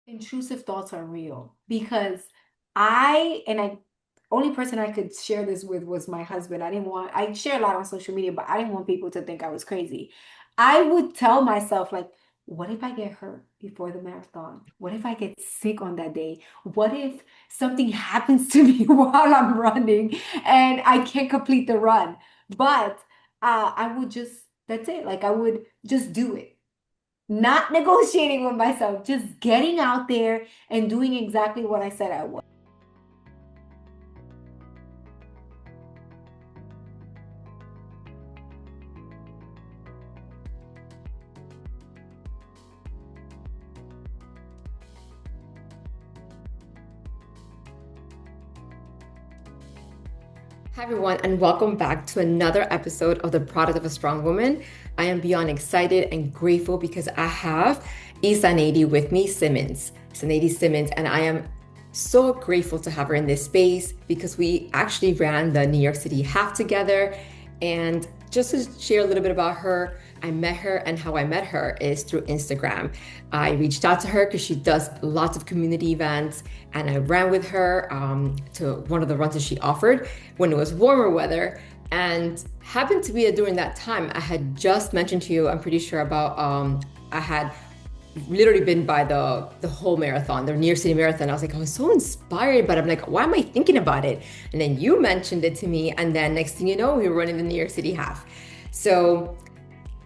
Intrusive thoughts are real because I only person I could share this with was my husband. I share a lot on social media, but I didn't want people to think I was crazy. I would tell myself like, what if I get hurt before the marathon? What if I get sick on that day? What if something happens to me while I'm running and I can't complete the run? But I would just, that's it. Like I would just do it, not negotiating with myself, just getting out there and doing exactly what I said I would. Hi, everyone, and welcome back to another episode of The Product of a Strong Woman. I am beyond excited and grateful because I have Izaneiryd with me, Izaneiryd Simmons, and I am so grateful to have her in this space because we actually ran the New York City Half together. And just to share a little bit about her, I met her, and how I met her is through Instagram. I reached out to her because she does lots of community events, and I ran with her to one of the runs that she offered when it was warmer weather. And happened to be that during that time, I had just mentioned to you, I'm pretty sure about I had literally been by the whole marathon, the New York City Marathon. I was like, I was so inspired, but I'm like, why am I thinking about it? And then you mentioned it to me, and then next thing you know, we were running the New York City Half. So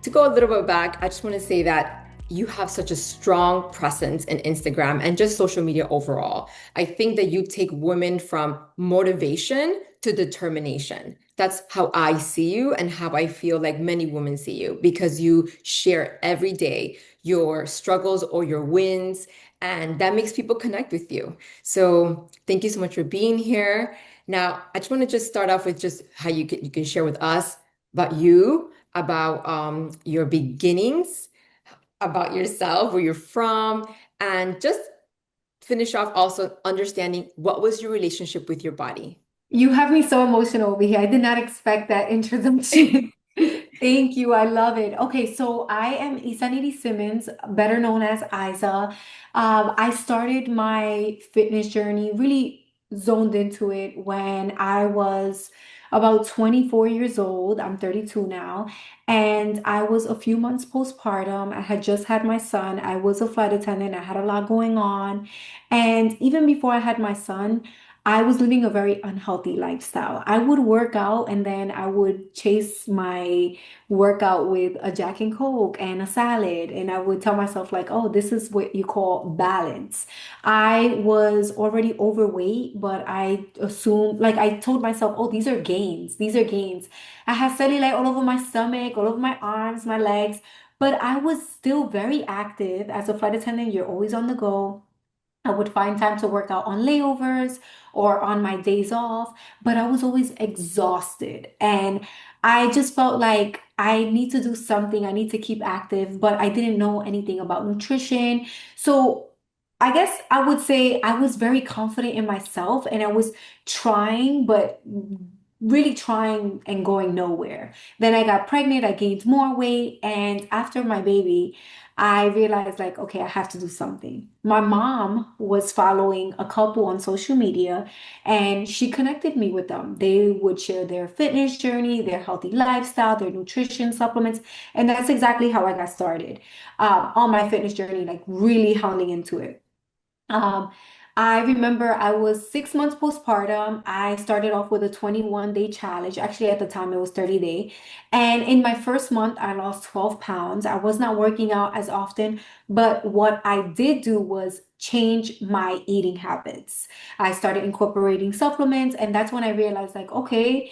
to go a little bit back, I just want to say that you have such a strong presence in Instagram and just social media overall. I think that you take women from motivation to determination. That's how I see you and how I feel like many women see you because you share every day your struggles or your wins, and that makes people connect with you. So thank you so much for being here. Now, I just want to just start off with just how you can share with us about you, about your beginnings, about yourself, where you're from, and just finish off also understanding what was your relationship with your body. You have me so emotional over here. I did not expect that introduction. Thank you. I love it. Okay, so I am Izaneiryd Simmons, better known as Isa. I started my fitness journey, really zoned into it when I was about 24 years old. I'm 32 now, and I was a few months postpartum. I had just had my son. I was a flight attendant. I had a lot going on. And even before I had my son, I was living a very unhealthy lifestyle. I would work out and then I would chase my workout with a Jack and Coke and a salad. And I would tell myself, like, oh, this is what you call balance. I was already overweight, but I assumed, like, I told myself, oh, these are gains. These are gains. I had cellulite all over my stomach, all over my arms, my legs, but I was still very active. As a flight attendant, you're always on the go. I would find time to work out on layovers or on my days off, but I was always exhausted. And I just felt like I need to do something. I need to keep active, but I didn't know anything about nutrition. So I guess I would say I was very confident in myself and I was trying, but really trying and going nowhere. Then I got pregnant, I gained more weight, and after my baby, I realized like, okay, I have to do something. My mom was following a couple on social media and she connected me with them. They would share their fitness journey, their healthy lifestyle, their nutrition supplements. And that's exactly how I got started on my fitness journey, like really hounding into it. Um, I remember I was 6 months postpartum. I started off with a 21-day challenge. Actually, at the time, it was 30-day. And in my first month, I lost 12 pounds. I was not working out as often, but what I did do was change my eating habits. I started incorporating supplements, and that's when I realized, like, okay,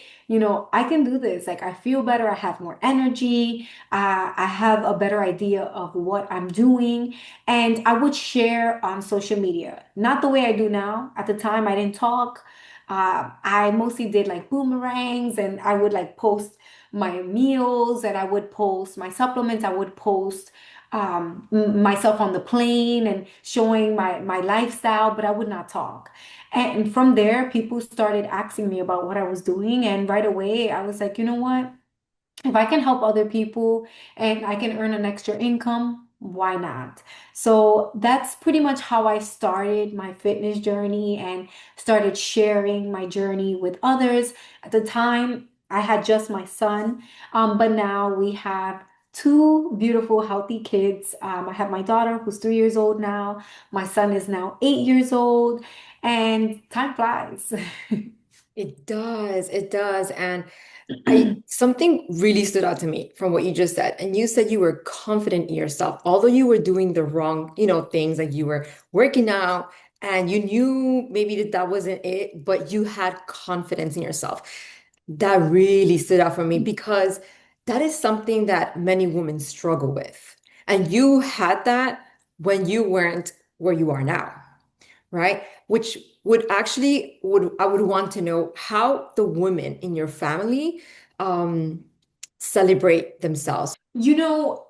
I can do this. Like, I feel better. I have more energy. I have a better idea of what I'm doing. And I would share on social media, not the way I do now. At the time, I didn't talk. I mostly did like boomerangs and I would like post my meals and I would post my supplements. I would post myself on the plane and showing my lifestyle, but I would not talk. And from there, people started asking me about what I was doing. And right away, I was like, you know what? If I can help other people and I can earn an extra income, Why not? So that's pretty much how I started my fitness journey and started sharing my journey with others. At the time, I had just my son, but now we have two beautiful, healthy kids. I have my daughter who's 3 years old now. My son is now 8 years old, and time flies. It does. It does. And I something really stood out to me from what you just said. And you said you were confident in yourself, although you were doing the wrong, things like you were working out and you knew maybe that wasn't it, but you had confidence in yourself. That really stood out for me because that is something that many women struggle with. And you had that when you weren't where you are now, right? Which would actually would I would want to know how the women in your family um celebrate themselves. You know,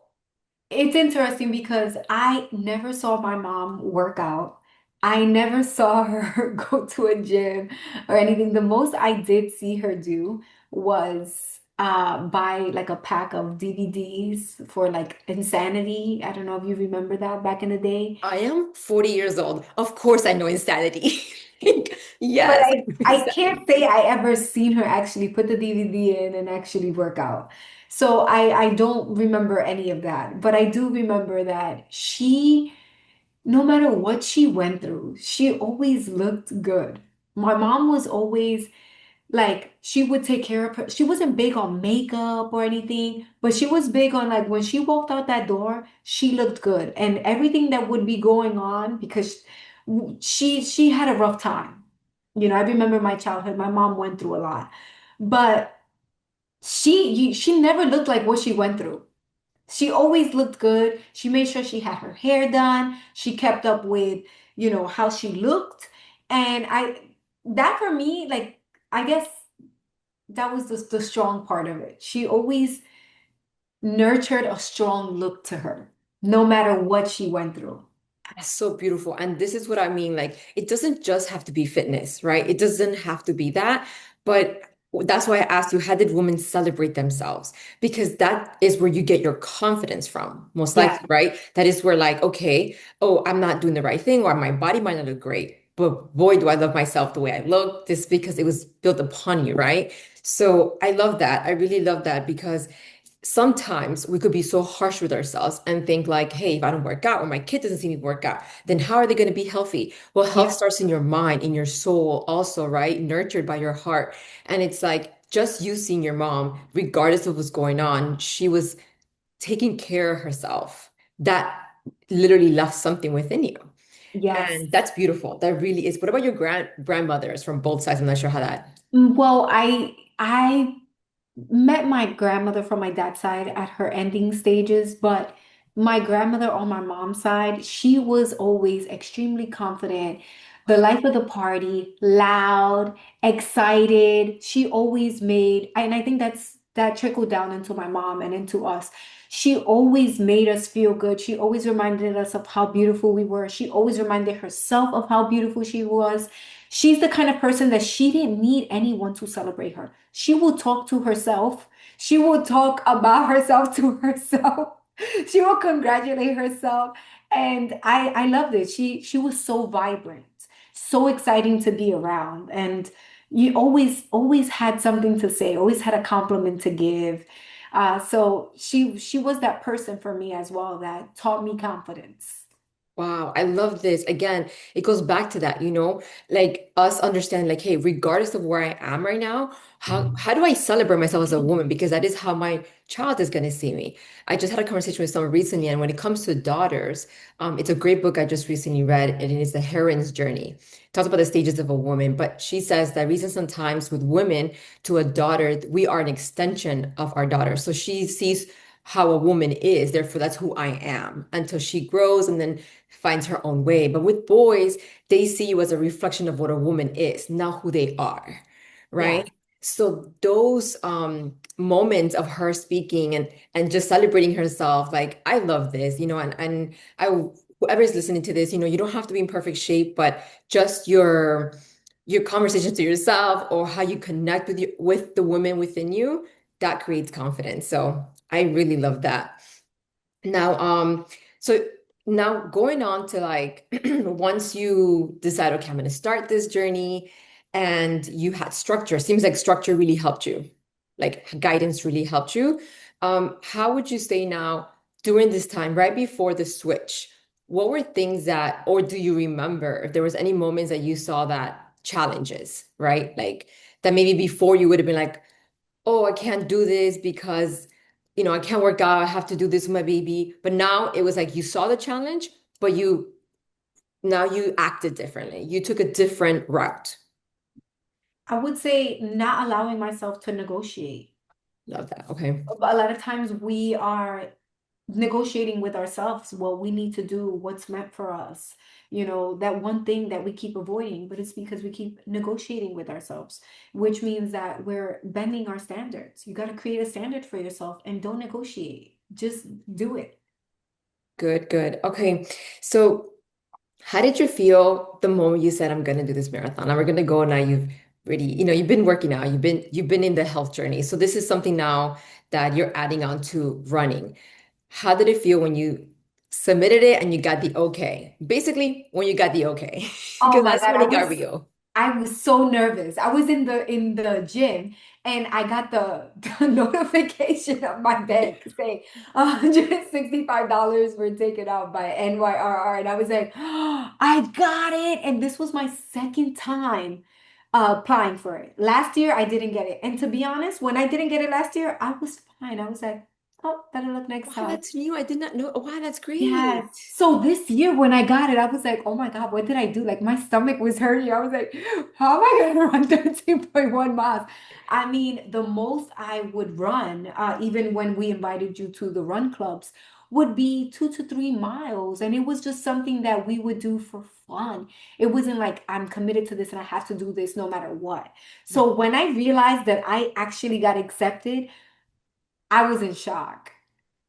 it's interesting because I never saw my mom work out. I never saw her go to a gym or anything. The most I did see her do was buy like a pack of DVDs for like Insanity. I don't know if you remember that back in the day. I am 40 years old. Of course I know insanity. But Yes, I know I insanity. can't say I ever seen her actually put the DVD in and actually work out. So I don't remember any of that. But I do remember that she, no matter what she went through, she always looked good. My mom was always like, she would take care of her. She wasn't big on makeup or anything, but she was big on like when she walked out that door, she looked good. And everything that would be going on because she had a rough time. You know, I remember my childhood. My mom went through a lot, but she never looked like what she went through. She always looked good. She made sure she had her hair done. She kept up with, how she looked. And that for me, like, I guess that was the strong part of it. She always nurtured a strong look to her, no matter what she went through. That's so beautiful. And this is what I mean. Like, it doesn't just have to be fitness, right? It doesn't have to be that. But that's why I asked you, how did women celebrate themselves? Because that is where you get your confidence from, most Yeah. likely, right? That is where, like, okay, oh, I'm not doing the right thing, or my body might not look great. But boy, do I love myself the way I look, just because it was built upon you, right? So I love that. I really love that because sometimes we could be so harsh with ourselves and think like, hey, if I don't work out or my kid doesn't see me work out, then how are they going to be healthy? Well, health Yeah. starts in your mind, in your soul also, right? Nurtured by your heart. And it's like just you seeing your mom, regardless of what's going on, she was taking care of herself. That literally left something within you. Yes. And that's beautiful. That really is. What about your grandmothers from both sides? I'm not sure how that. Well, I met my grandmother from my dad's side at her ending stages, but my grandmother on my mom's side, she was always extremely confident, the life of the party, loud, excited. She always made, and I think that trickled down into my mom and into us. She always made us feel good. She always reminded us of how beautiful we were. She always reminded herself of how beautiful she was. She's the kind of person that she didn't need anyone to celebrate her. She will talk to herself. She will talk about herself to herself. She will congratulate herself. And I loved it. She was so vibrant, so exciting to be around. And you always had something to say, always had a compliment to give. So she was that person for me as well that taught me confidence. Wow, I love this. Again, it goes back to that, like us understand, like, hey, regardless of where I am right now, how do I celebrate myself as a woman? Because that is how my child is going to see me. I just had a conversation with someone recently, and when it comes to daughters, it's a great book I just recently read, and it is The Heroine's Journey. It talks about the stages of a woman, but she says that reason sometimes with women to a daughter, we are an extension of our daughter. So she sees how a woman is, therefore that's who I am until she grows and then finds her own way. But with boys, they see you as a reflection of what a woman is, not who they are, Yeah. right? So those moments of her speaking and just celebrating herself, like I love this, and I whoever is listening to this, you don't have to be in perfect shape, but just your conversation to yourself or how you connect with the woman within you, that creates confidence. So I really love that. Now, So now going on to like once you decide, okay, I'm going to start this journey and you had structure, seems like structure really helped you, like guidance really helped you. How would you say now during this time, right before the switch, what were things that, or do you remember if there was any moments that you saw that challenges, right? Like that maybe before you would have been like, oh, I can't do this because, I can't work out. I have to do this with my baby. But now it was like you saw the challenge, but now you acted differently. You took a different route. I would say not allowing myself to negotiate. Love that. Okay. A lot of times we are negotiating with ourselves what we need to do, what's meant for us. That one thing that we keep avoiding, but it's because we keep negotiating with ourselves, which means that we're bending our standards. You got to create a standard for yourself and don't negotiate. Just do it. Good, good. Okay. So how did you feel the moment you said, I'm gonna do this marathon? And we're gonna go now. You've really, you've been working out, you've been in the health journey. So this is something now that you're adding on to running. How did it feel when you submitted it and you got the okay? Basically, when you got the okay, Oh because my that's God, when it got real. I was so nervous. I was in the gym and I got the notification of my bank saying $165 were taken out by NYRR. And I was like, oh, I got it. And this was my second time applying for it. Last year I didn't get it. And to be honest, when I didn't get it last year, I was fine. I was like, oh, better luck next Wow, time. that's new. I did not know. Wow, that's Yes. great. So this year when I got it, I was like, oh my God, what did I do? Like my stomach was hurting. I was like, how am I going to run 13.1 miles? I mean, the most I would run, even when we invited you to the run clubs, would be 2 to 3 miles. And it was just something that we would do for fun. It wasn't like I'm committed to this and I have to do this no matter what. Yeah. So when I realized that I actually got accepted, I was in shock.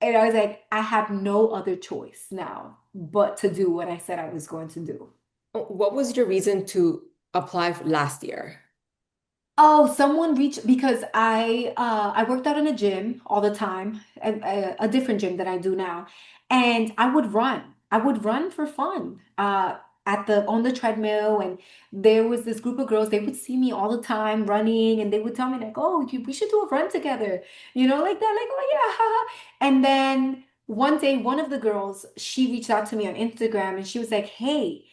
And I was like, I have no other choice now but to do what I said I was going to do. What was your reason to apply last year? Oh, someone reached because I worked out in a gym all the time, a different gym that I do now, and I would run. I would run for fun at the on the treadmill, and there was this group of girls. They would see me all the time running, and they would tell me like, "Oh, we should do a run together," like that, like, "Oh yeah," haha. And then one day, one of the girls she reached out to me on Instagram, and she was like, "Hey."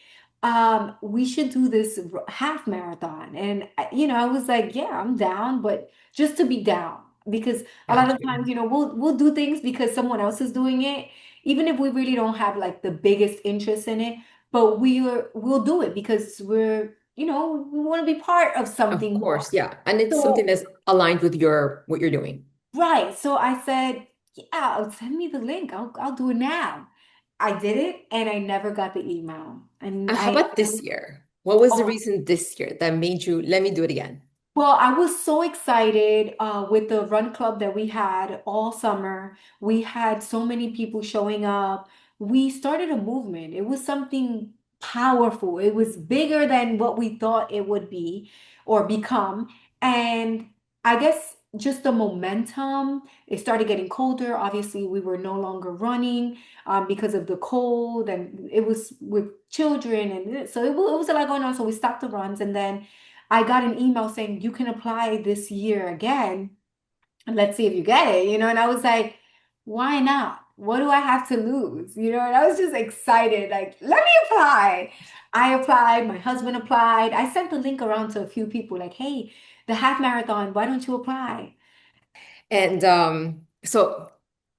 We should do this half marathon. And I was like, yeah, I'm down, but just to be down. Because a lot Got of you. times, we'll do things because someone else is doing it, even if we really don't have like the biggest interest in it, but we'll do it because we want to be part of Of something more. course, yeah. And it's something So that's aligned with your what you're doing. right. So I said, yeah, send me the link. I'll do it now. I did it and I never got the email. And And how I about this year? What was the oh, reason this year that made you let me do it again? well, I was so excited with the run club that we had all summer. We had so many people showing up. We started a movement. It was something powerful. It was bigger than what we thought it would be or become. And I guess just the momentum, it started getting colder. Obviously, we were no longer running because of the cold, and it was with children. And so it was a lot going on. So we stopped the runs, and then I got an email saying you can apply this year again and let's see if you get it, and I was like, why not? What do I have to lose? And I was just excited, like, let me apply. I applied, my husband applied. I sent the link around to a few people, like, hey, the half marathon, why don't you apply? And so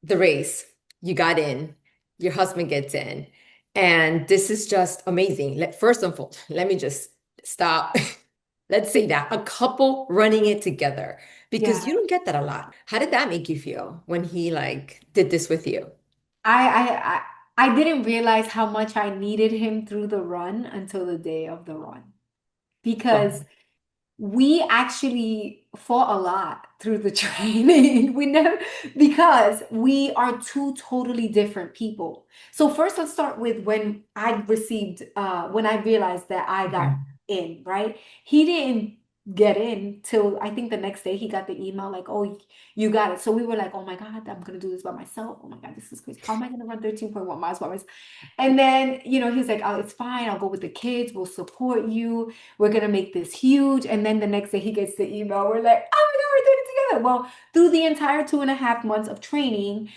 the race, you got in, your husband gets in, and this is just amazing. First of all, let me just stop. Let's say that a couple running it together because Yeah. you don't get that a lot. How did that make you feel when he like did this with you? I I I I didn't realize how much I needed him through the run until the day of the run because Oh, we actually fought a lot through the training. We never, because we are two totally different people. So first, let's start with when I realized that I got okay. in, right? He didn't get in till I think the next day he got the email like, oh, you got it. So we were like, oh my God, I'm gonna do this by myself. Oh my God, this is crazy. How am I gonna run 13.1 miles by myself? And then, he was like, oh, it's fine. I'll go with the kids. We'll support you. We're gonna make this huge. And then the next day he gets the email. We're like, oh my God, we're doing it together. Well, through the entire 2.5 months of training,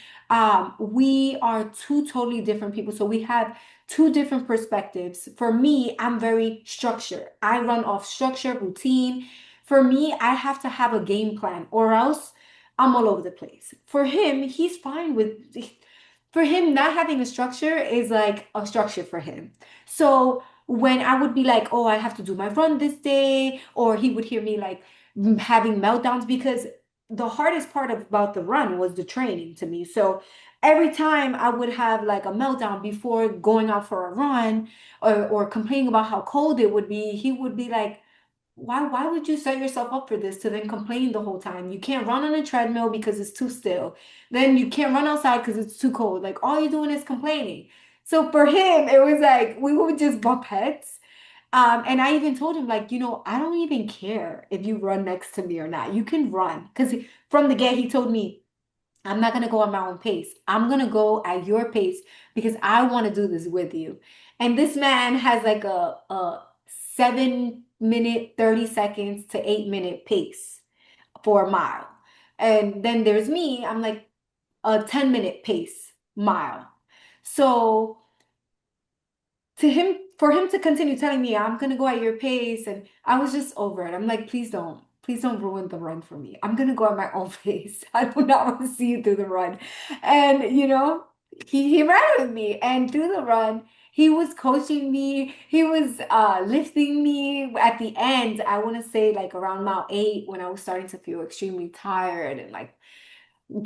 we are two totally different people. So we have two different perspectives. For me, I'm very structured. I run off structure, routine. For me, I have to have a game plan or else I'm all over the place. For him, he's fine with for him not having a structure is like a structure for him. So when I would be like, "Oh, I have to do my run this day," or he would hear me like having meltdowns because the hardest part about the run was the training to me. So every time I would have like a meltdown before going out for a run or complaining about how cold it would be, he would be like, why would you set yourself up for this to then complain the whole time? You can't run on a treadmill because it's too still. Then you can't run outside because it's too cold. Like all you're doing is complaining. So for him, it was like we would just bump heads. And I even told him, like, I don't even care if you run next to me or not. You can run. Because from the get, he told me, I'm not going to go at my own pace. I'm going to go at your pace because I want to do this with you. And this man has like a 7 minute, 30 seconds to 8 minute pace for a mile. And then there's me, I'm like a 10 minute pace mile. So for him to continue telling me I'm gonna go at your pace, and I was just over it. I'm like, please don't ruin the run for me. I'm gonna go at my own pace. I do not want to see you through the run. And he ran with me, and through the run he was coaching me. He was lifting me at the end. I want to say like around mile 8 when I was starting to feel extremely tired and like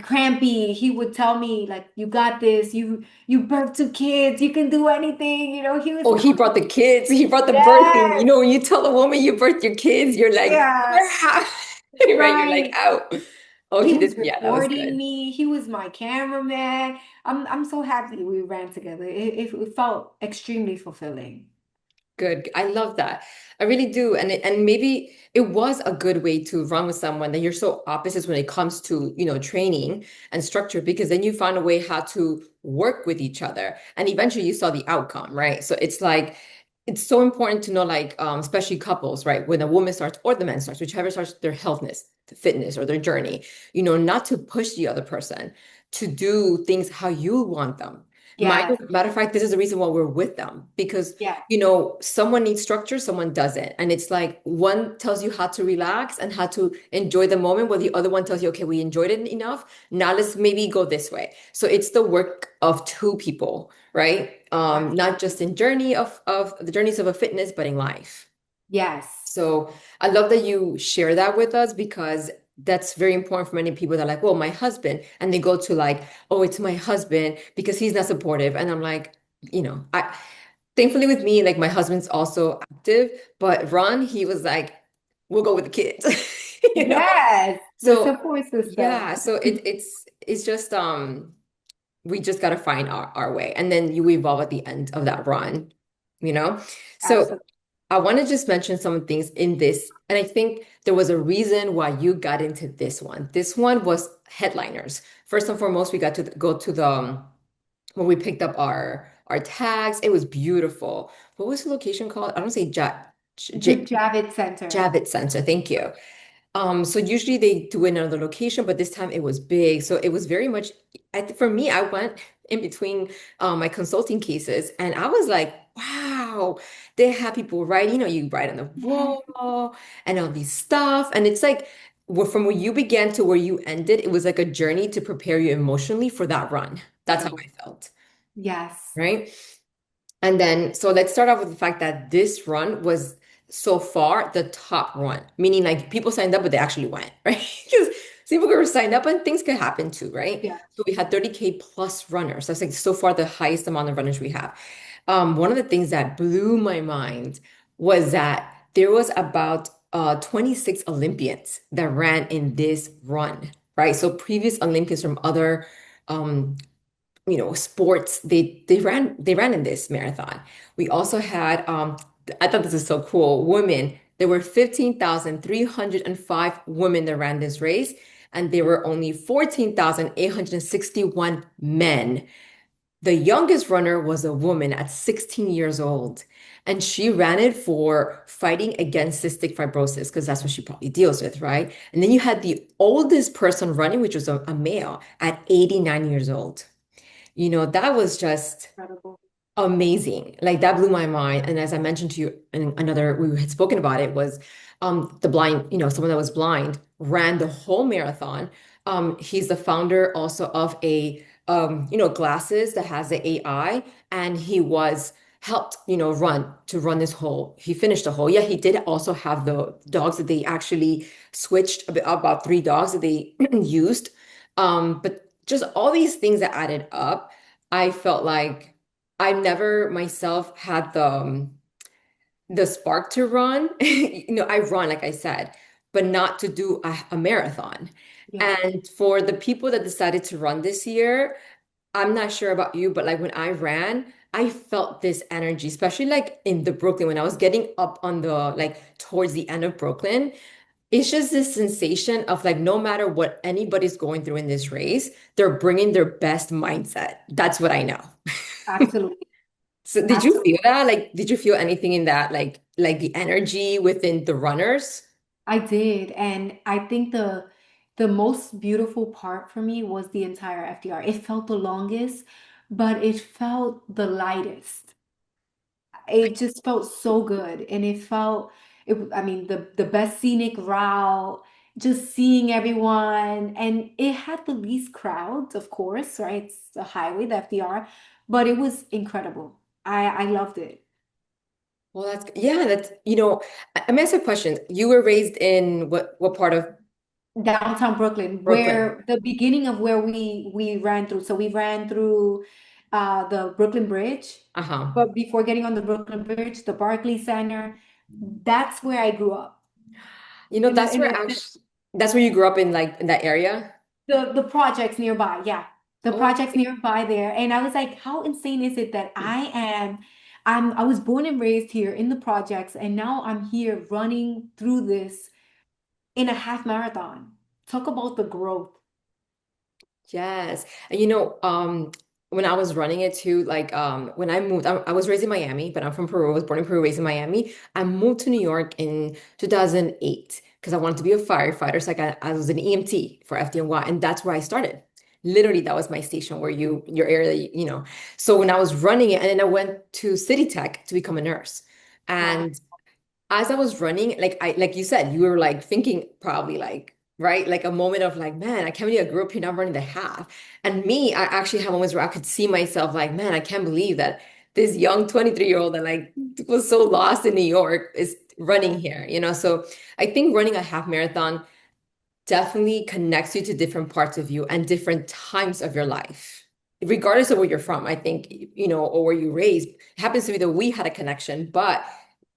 crampy. He would tell me like, you got this. You birthed 2 kids, you can do anything. He was Oh, he brought the kids. He brought the birthing. yes, You know, when you tell a woman you birthed your kids, you're like, yeah, yeah. Right? You're like, right. out. Oh, He he was did. Yeah, that was recording good. me. He was my cameraman. I'm so happy we ran together. It felt extremely fulfilling. Good. I love that. I really do. And maybe it was a good way to run with someone that you're so opposites when it comes to, training and structure, because then you found a way how to work with each other. And eventually you saw the outcome, right? So it's like it's so important to know, like, especially couples, right? When a woman starts or the man starts, whichever starts their healthness, fitness, or their journey, not to push the other person to do things how you want them. Yes, Matter of fact, this is the reason why we're with them, because yes, someone needs structure, someone doesn't. And it's like one tells you how to relax and how to enjoy the moment, while the other one tells you, okay, we enjoyed it enough. Now let's maybe go this way. So it's the work of two people, right? Not just in journey of the journeys of a fitness, but in life. yes, So I love that you share that with us, because that's very important for many people that are like, well, my husband, and they go to like, oh, it's my husband because he's not supportive. And I'm like, I thankfully with me, like my husband's also active, but Ron, he was like, we'll go with the kids, you know? yes. The So support system. yeah, so it's just we just gotta find our way. And then you evolve at the end of that run, you know? So Absolutely. I want to just mention some things in this, and I think there was a reason why you got into this one. This one was headliners. First and foremost, we got to go to the when we picked up our tags. It was beautiful. What was the location called? I don't say The Javits Center. Javits Center. Thank you. So usually they do it in another location, but this time it was big. So it was very much, for me, I went in between my consulting cases, and I was like, wow, they have people write, you write on the Yeah. wall and all these stuff. And it's like, from where you began to where you ended, it was like a journey to prepare you emotionally for that run. That's how I felt, Yes. right? And then, so let's start off with the fact that this run was so far the top run, meaning like people signed up, but they actually went, right? Because people were signed up and things could happen too, right? Yeah. So we had 30K plus runners. That's like so far the highest amount of runners we have. One of the things that blew my mind was that there was about 26 Olympians that ran in this run, right? So previous Olympians from other um, sports, they ran in this marathon. We also had I thought this is so cool, women There were 15,305 women that ran this race, and there were only 14,861 men. The youngest runner was a woman at 16 years old, and she ran it for fighting against cystic fibrosis because that's what she probably deals with, right? And then you had the oldest person running, which was a male at 89 years old. That was just Incredible. amazing. Like that blew my mind. And as I mentioned to you in another, we had spoken about it was the blind, someone that was blind ran the whole marathon. He's the founder also of a glasses that has the AI, and he was helped, run this whole, he finished the whole. Yeah, he did also have the dogs that they actually switched about three dogs that they used. But just all these things that added up, I felt like I never myself had the spark to run. I run, like I said, but not to do a marathon. Yeah, And for the people that decided to run this year, I'm not sure about you, but like when I ran, I felt this energy, especially like in the Brooklyn when I was getting up on the like towards the end of Brooklyn. It's just this sensation of like no matter what anybody's going through in this race, they're bringing their best mindset. That's what I know. absolutely. So did you Absolutely. feel that? Like, did you feel anything in that, like the energy within the runners? I did. And I think the most beautiful part for me was the entire FDR. It felt the longest, but it felt the lightest. It just felt so good. And it felt I mean the best scenic route, just seeing everyone. And it had the least crowds, of course, right? It's the highway, the FDR, but it was incredible. I loved it. Well, yeah, I mean, ask a question. You were raised in what part of Downtown Brooklyn, Brooklyn? where the beginning of where we ran through. So we ran through the Brooklyn Bridge, Uh-huh. but before getting on the Brooklyn Bridge, the Barclays Center, that's where I grew up. That's In where the actually that's where you grew up in like in that area? the projects nearby, yeah. The Oh, projects nearby there. And I was like, how insane is it that I was born and raised here in the projects, and now I'm here running through this in a half marathon. Talk about the growth. yes. And when I was running it too, like when I moved, I was raised in Miami, but I'm from Peru. I was born in Peru, raised in Miami. I moved to New York in 2008 because I wanted to be a firefighter. So I was an EMT for FDNY, and that's where I started. Literally, that was my station where your area, So when I was running it, and then I went to City Tech to become a nurse. Wow. And as I was running, like you said, you were like thinking probably like, right? Like a moment of like, man, I can't believe I grew up here now I'm running the half. And me, I actually had moments where I could see myself like, man, I can't believe that this young 23-year-old that like was so lost in New York is running here, So I think running a half marathon definitely connects you to different parts of you and different times of your life. Regardless of where you're from, I think, or where you raised, it happens to be that we had a connection, but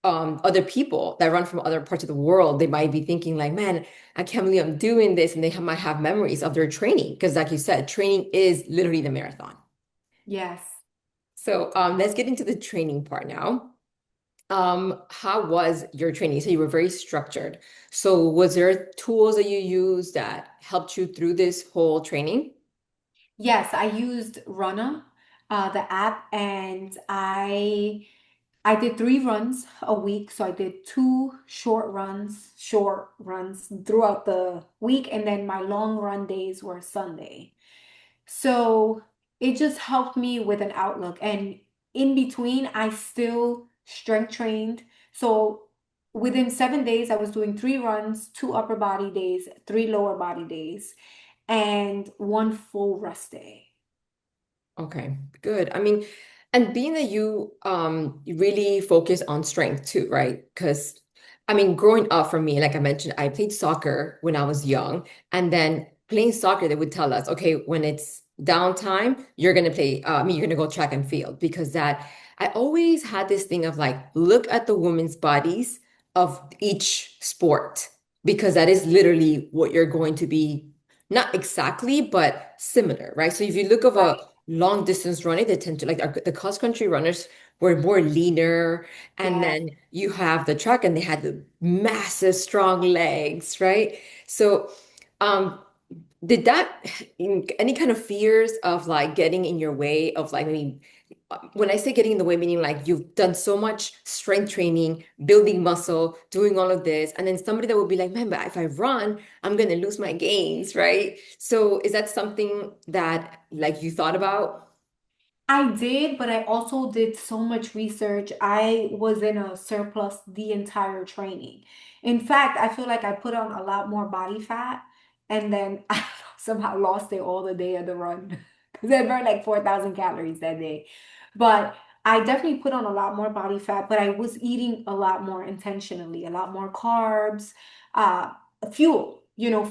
other people that run from other parts of the world, they might be thinking like, man, I can't believe I'm doing this. And might have memories of their training. Because like you said, training is literally the marathon. Yes. So let's get into the training part now. How was your training? So you were very structured. So was there tools that you used that helped you through this whole training? Yes, I used Runner, the app, and I did 3 runs a week. So I did 2 short runs throughout the week, and then my long run days were Sunday. So it just helped me with an outlook. And in between, I still strength trained. So within 7 days, I was doing 3 runs, 2 upper body days, 3 lower body days, and 1 full rest day. Okay, good. I mean, and being that you really focus on strength too, right? Because I mean, growing up for me, like I mentioned, I played soccer when I was young, and then playing soccer, they would tell us, okay, when it's downtime, you're gonna play, you're gonna go track and field because that I always had this thing of like, look at the women's bodies of each sport because that is literally what you're going to be, not exactly, but similar, right? So if you look of a Right. long distance running, they tend to like the cross country runners were more leaner. And Yes. then you have the truck and they had the massive, strong legs, right? So, um, did that any kind of fears of like getting in your way of like, I mean, when I say getting in the way, meaning like you've done so much strength training, building muscle, doing all of this, and then somebody that would be like, man, but if I run, I'm gonna lose my gains, right? So is that something that like you thought about? I did, but I also did so much research. I was in a surplus the entire training. In fact, I feel like I put on a lot more body fat and then I somehow lost it all the day of the run because I burned like 4,000 calories that day. But I definitely put on a lot more body fat, but I was eating a lot more intentionally, a lot more carbs, uh, fuel.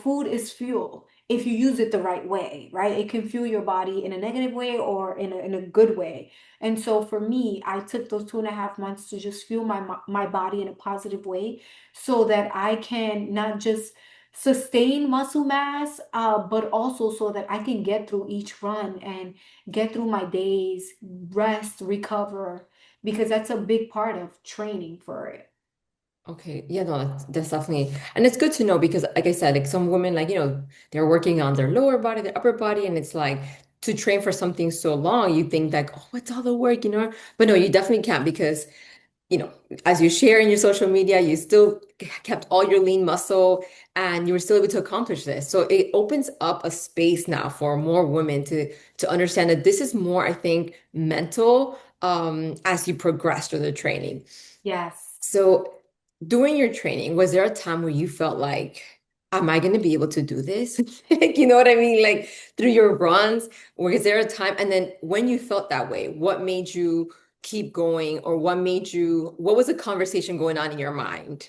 Food is fuel if you use it the right way, right? It can fuel your body in a negative way or in a good way. And so for me, I took those 2.5 months to just fuel my body in a positive way so that I can not just sustain muscle mass, but also so that I can get through each run and get through my days, rest, recover, because that's a big part of training for it. Okay, yeah, no, that's definitely, and it's good to know because, like I said, like some women, like, they're working on their lower body, their upper body, and it's like to train for something so long, you think like, oh, it's all the work. But no, you definitely can't because you know, as you share in your social media, you still kept all your lean muscle and you were still able to accomplish this. So it opens up a space now for more women to understand that this is more, I think, mental as you progress through the training. Yes. So during your training, was there a time where you felt like, am I going to be able to do this? Like, you know what I mean? Like through your runs, was there a time? And then when you felt that way, what made you keep going or what was the conversation going on in your mind?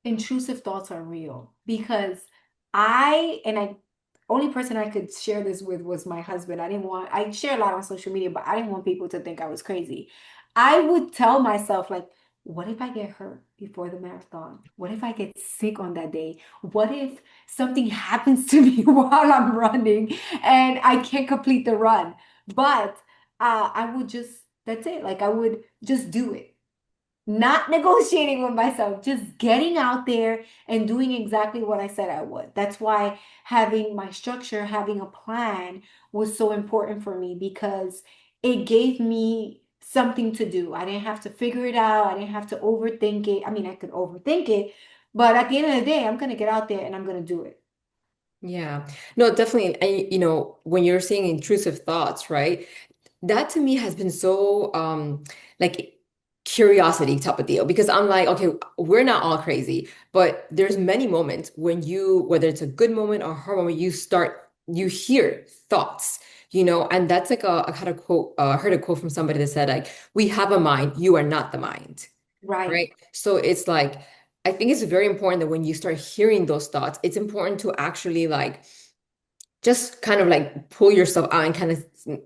Intrusive thoughts are real because I only person I could share this with was my husband. I share a lot on social media, but I didn't want people to think I was crazy. I would tell myself, like, what if I get hurt before the marathon? What if I get sick on that day? What if something happens to me while I'm running and I can't complete the run? But I would just, that's it. Like, I would just do it, not negotiating with myself, just getting out there and doing exactly what I said I would. That's why having my structure, having a plan was so important for me because it gave me something to do. I didn't have to figure it out. I didn't have to overthink it. I mean, I could overthink it, but at the end of the day, I'm going to get out there and I'm going to do it. Yeah, no, definitely. And when you're saying intrusive thoughts, right? That to me has been so like curiosity type of deal because I'm like, okay, we're not all crazy, but there's many moments when whether it's a good moment or a hard moment, you hear thoughts, and that's like I had a quote, heard a quote from somebody that said like, we have a mind, you are not the mind, Right. right? So it's like, I think it's very important that when you start hearing those thoughts, it's important to actually like just kind of like pull yourself out and kind of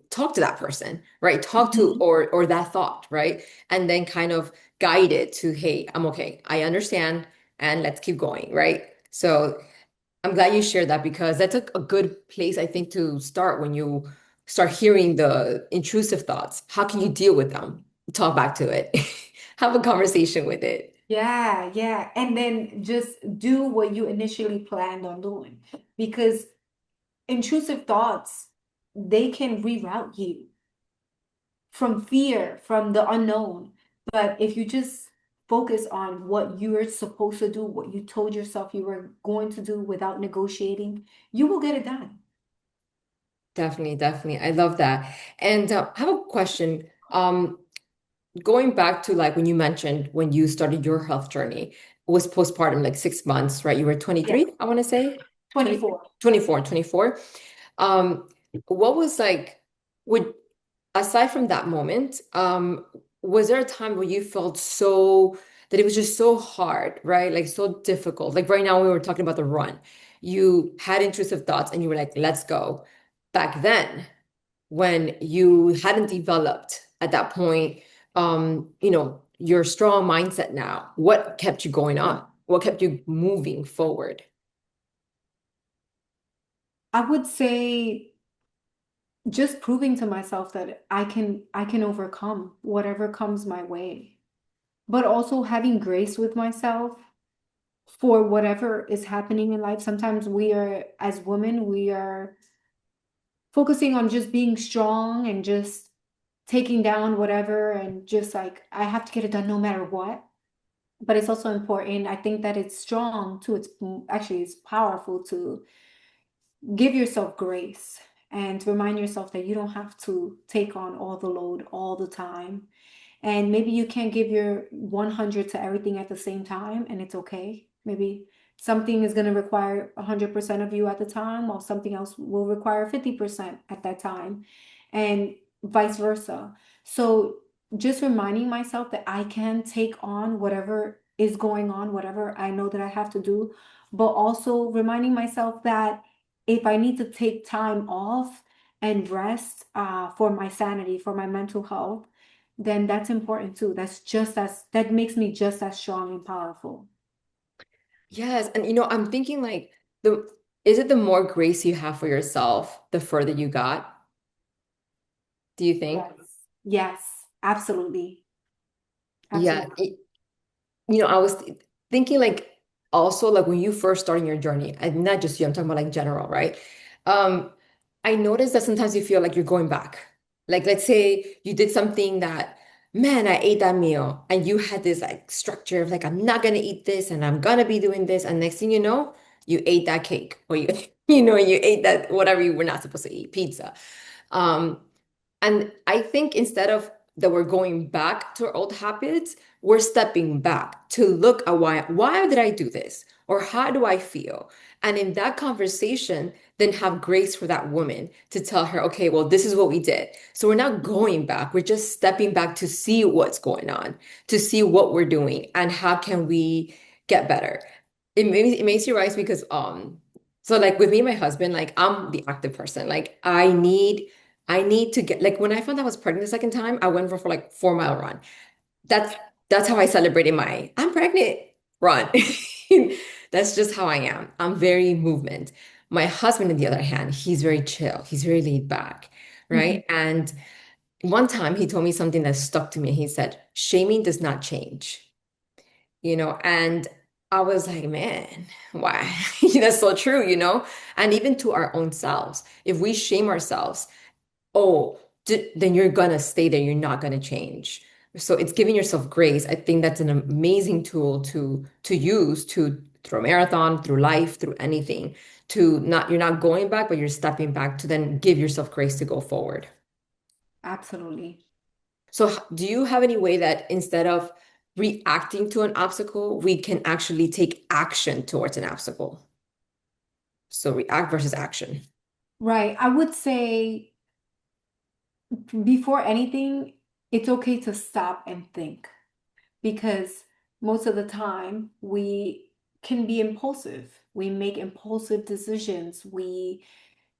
talk to that person, right? Talk to Mhm. or that thought, right? And then kind of guide it to, hey, I'm okay. I understand and let's keep going, right? So I'm glad you shared that because that's a good place, I think, to start when you start hearing the intrusive thoughts. How can you deal with them? Talk back to it. Have a conversation with it. Yeah, yeah. And then just do what you initially planned on doing because intrusive thoughts, they can reroute you from fear, from the unknown. But if you just focus on what you're supposed to do, what you told yourself you were going to do without negotiating, you will get it done. Definitely, definitely. I love that. And I have a question. Going back to like when you mentioned when you started your health journey, it was postpartum, like 6 months, right? You were Yes, 23, I want to say, 20, 24. 24, 24. Um, what was like, would aside from that moment, was there a time where you felt so that it was just so hard, right? Like so difficult. Like right now, we were talking about the run. You had intrusive thoughts and you were like, let's go. Back then, when you hadn't developed at that point, your strong mindset now, what kept you going on? What kept you moving forward? I would say just proving to myself that I can overcome whatever comes my way. But also having grace with myself for whatever is happening in life. Sometimes we are, as women, we are focusing on just being strong and just taking down whatever and just like, I have to get it done no matter what. But it's also important. I think that it's strong too. It's actually it's powerful to give yourself grace and to remind yourself that you don't have to take on all the load all the time. And maybe you can't give your 100 to everything at the same time, and it's okay. Maybe something is going to require 100% of you at the time, while something else will require 50% at that time, and vice versa. So just reminding myself that I can take on whatever is going on, whatever I know that I have to do, but also reminding myself that if I need to take time off and rest for my sanity, for my mental health, then that's important too. That makes me just as strong and powerful. Yes, and I'm thinking like the is it the more grace you have for yourself, the further you got? Do you think? Yes. Yes, absolutely. Yeah, Absolutely. I was thinking like also like when you first starting your journey, and not just you, I'm talking about like general, right? Um, I noticed that sometimes you feel like you're going back. Like let's say you did something that, man, I ate that meal, and you had this like structure of like I'm not gonna eat this and I'm gonna be doing this, and next thing you know, you ate that cake or you you ate that whatever you were not supposed to eat, pizza. Um, and I think instead of that we're going back to our old habits, we're stepping back to look at why did I do this? Or how do I feel? And in that conversation, then have grace for that woman to tell her, okay, well, this is what we did. So we're not going back. We're just stepping back to see what's going on, to see what we're doing and how can we get better. It makes you realize because so like with me and my husband, like I'm the active person. Like I need to get like when I found out I was pregnant the second time, I went for like 4 mile run. That's that's how I celebrated my I'm pregnant run. That's just how I am. I'm very movement. My husband, on the other hand, he's very chill. He's very laid back, Mhm. right? And one time he told me something that stuck to me. He said, shaming does not change, and I was like, man, why? That's so true. And even to our own selves, if we shame ourselves, oh, then you're gonna stay there. You're not gonna change. So it's giving yourself grace. I think that's an amazing tool to use to through a marathon, through life, through anything. To not you're not going back, but you're stepping back to then give yourself grace to go forward. Absolutely. So do you have any way that instead of reacting to an obstacle, we can actually take action towards an obstacle? So react versus action. Right. I would say before anything, it's okay to stop and think because most of the time we can be impulsive. We make impulsive decisions. We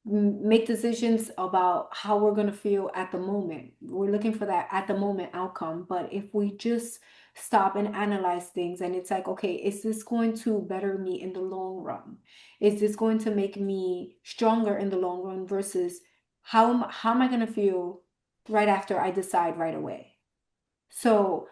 make decisions about how we're going to feel at the moment. We're looking for that at the moment outcome. But if we just stop and analyze things and it's like, okay, is this going to better me in the long run? Is this going to make me stronger in the long run versus how am I going to feel right after I decide right away? So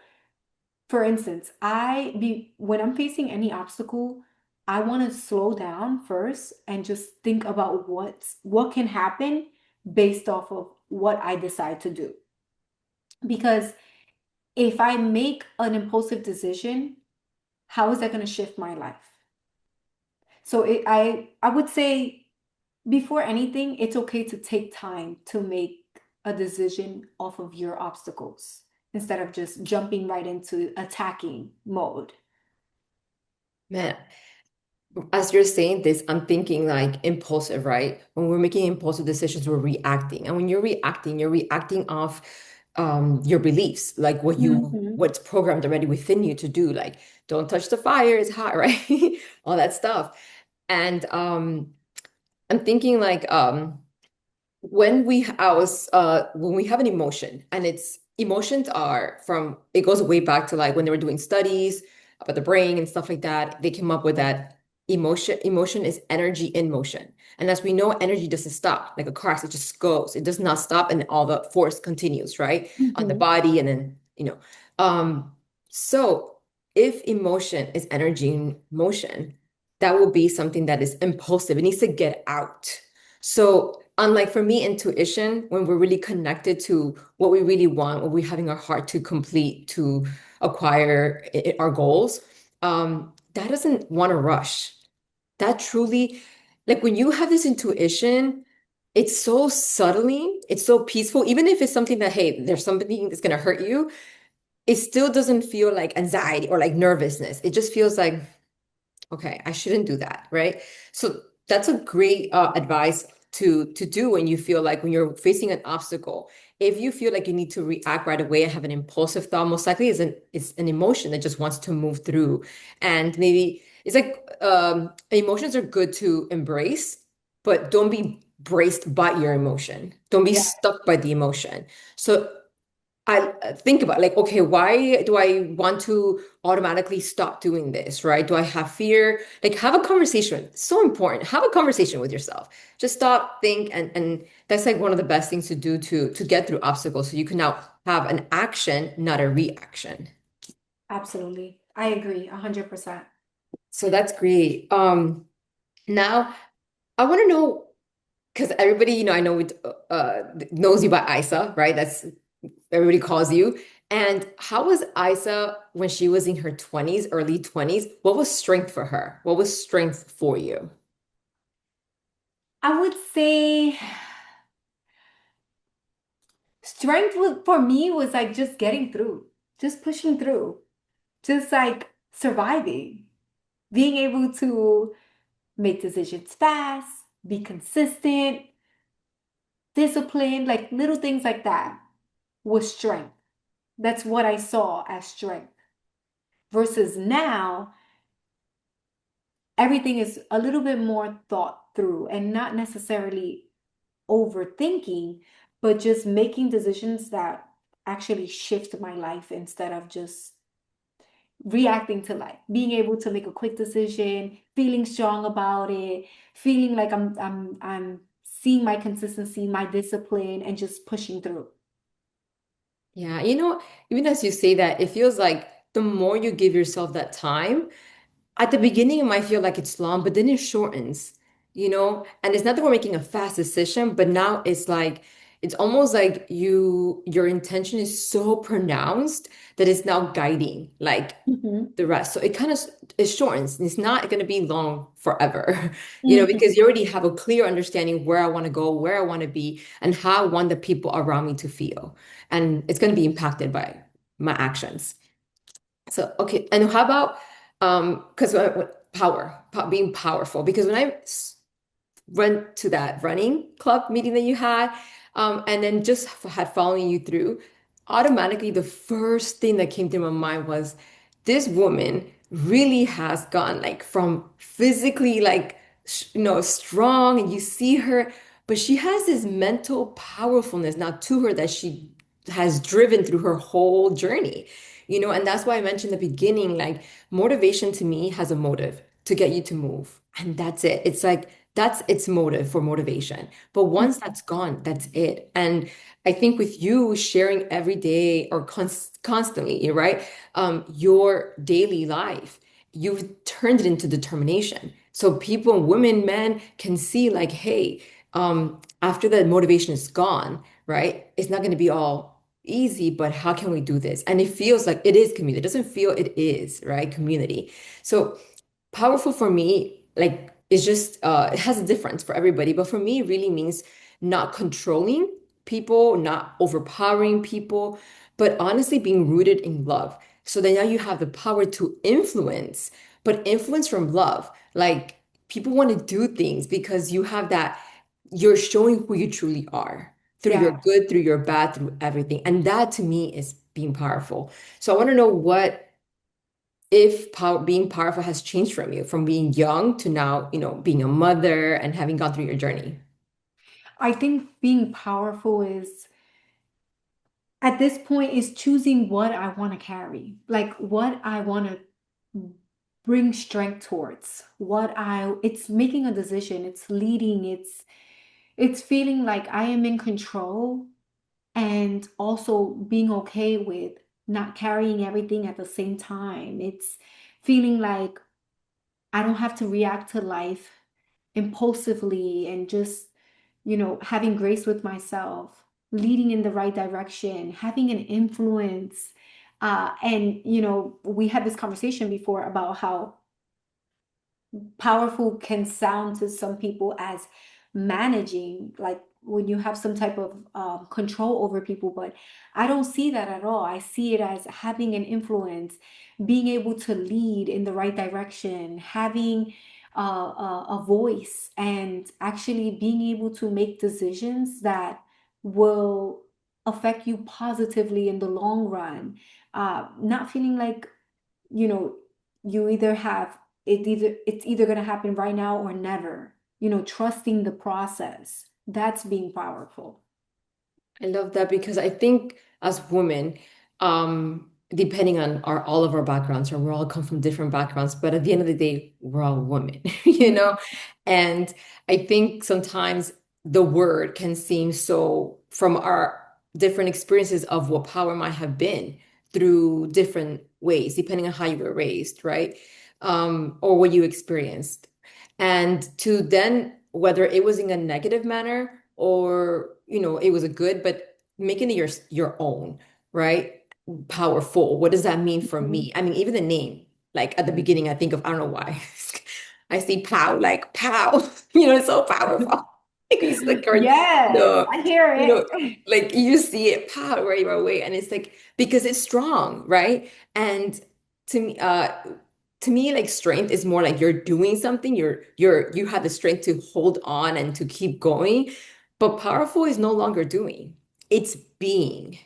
for instance, when I'm facing any obstacle, I want to slow down first and just think about what can happen based off of what I decide to do. Because if I make an impulsive decision, how is that going to shift my life? So I would say before anything, it's okay to take time to make a decision off of your obstacles instead of just jumping right into attacking mode. Man, as you're saying this, I'm thinking like impulsive, right? When we're making impulsive decisions, we're reacting. And when you're reacting off your beliefs, like Mhm. what's programmed already within you to do, like don't touch the fire, it's hot, right? All that stuff. And I'm thinking like when we have an emotion and it's emotions are from it goes way back to like when they were doing studies about the brain and stuff like that, they came up with that. emotion is energy in motion. And as we know, energy doesn't stop. Like a car accident, it just goes. It does not stop, and all the force continues, right? On the Mhm. body, and then, so if emotion is energy in motion, that will be something that is impulsive. It needs to get out. So unlike for me, intuition, when we're really connected to what we really want, what we're having our heart to complete, to acquire our goals, that doesn't want to rush. That truly, like when you have this intuition, it's so subtly, it's so peaceful. Even if it's something that, hey, there's something that's going to hurt you, it still doesn't feel like anxiety or like nervousness. It just feels like, okay, I shouldn't do that, right? So that's a great advice to do when you feel like when you're facing an obstacle. If you feel like you need to react right away and have an impulsive thought, most likely is an emotion that just wants to move through. And maybe it's like emotions are good to embrace, but don't be braced by your emotion. Don't be Yeah, stuck by the emotion. So I think about like, okay, why do I want to automatically stop doing this, right? Do I have fear? Like, have a conversation. It's so important. Have a conversation with yourself. Just stop, think, and that's like one of the best things to do to get through obstacles. So you can now have an action, not a reaction. absolutely. I agree 100%. So that's great. Now I want to know because everybody, I know knows you by Isa, right? That's everybody calls you. And how was Isa when she was in her 20s, early 20s? What was strength for her? What was strength for you? I would say strength for me was like just getting through, just pushing through, just like surviving, being able to make decisions fast, be consistent, disciplined, like little things like that was strength. That's what I saw as strength. Versus now, everything is a little bit more thought through and not necessarily overthinking, but just making decisions that actually shift my life instead of just reacting to life, being able to make a quick decision, feeling strong about it, feeling like I'm seeing my consistency, my discipline, and just pushing through. Yeah, even as you say that, it feels like the more you give yourself that time, at the beginning, it might feel like it's long, but then it shortens. And it's not that we're making a fast decision, but now it's almost like your intention is so pronounced that it's now guiding like Mhm. the rest. So it shortens. It's not going to be long forever, Mhm. because you already have a clear understanding where I want to go, where I want to be, and how I want the people around me to feel. And it's going to be impacted by my actions. So, okay. And how about because being powerful, because when I went to that running club meeting that you had, and then just had following you through, automatically the first thing that came to my mind was this woman really has gone like from physically like strong, and you see her, but she has this mental powerfulness now to her that she has driven through her whole journey. And that's why I mentioned in the beginning, like motivation to me has a motive to get you to move, and that's it. It's like that's its motive for motivation. But once that's gone, that's it. And I think with you sharing every day or constantly, you're right, your daily life, you've turned it into determination. So people, women, men can see like, hey, after the motivation is gone, right? It's not going to be all easy, but how can we do this? And it feels like it is community. It doesn't feel it is, right? Community. So powerful for me, like it's just it has a difference for everybody, but for me, it really means not controlling people, not overpowering people, but honestly being rooted in love. So then now you have the power to influence, but influence from love. Like people want to do things because you have that, you're showing who you truly are through your Yeah. good, through your bad, through everything. And that to me is being powerful. So I want to know what if being powerful has changed from you from being young to now, being a mother and having gone through your journey. I think being powerful is at this point is choosing what I want to carry, like what I want to bring strength towards, it's making a decision, it's leading, it's feeling like I am in control and also being okay with not carrying everything at the same time. It's feeling like I don't have to react to life impulsively and just, having grace with myself, leading in the right direction, having an influence. And, we had this conversation before about how powerful can sound to some people as managing, like when you have some type of control over people. But I don't see that at all. I see it as having an influence, being able to lead in the right direction, having a voice, and actually being able to make decisions that will affect you positively in the long run. Not feeling like, you know, you either have it's either going to happen right now or never. Trusting the process. That's being powerful. I love that because I think as women, depending on all of our backgrounds, or we all come from different backgrounds, but at the end of the day, we're all women, you Mhm. know? And I think sometimes the word can seem so from our different experiences of what power might have been through different ways, depending on how you were raised, right? Or what you experienced. And to then, whether it was in a negative manner or, it was a good, but making it your own, right? Powerful. What does that mean for Mhm. me? I mean, even the name, like at the beginning, I think of, I don't know why. I see pow, like pow, it's so powerful. Like it's like, or Yes, the, I hear you know, it. like you see it pow right away. And it's like, because it's strong, right? And to me, like strength is more like you're doing something, you have the strength to hold on and to keep going. But powerful is no longer doing. It's being.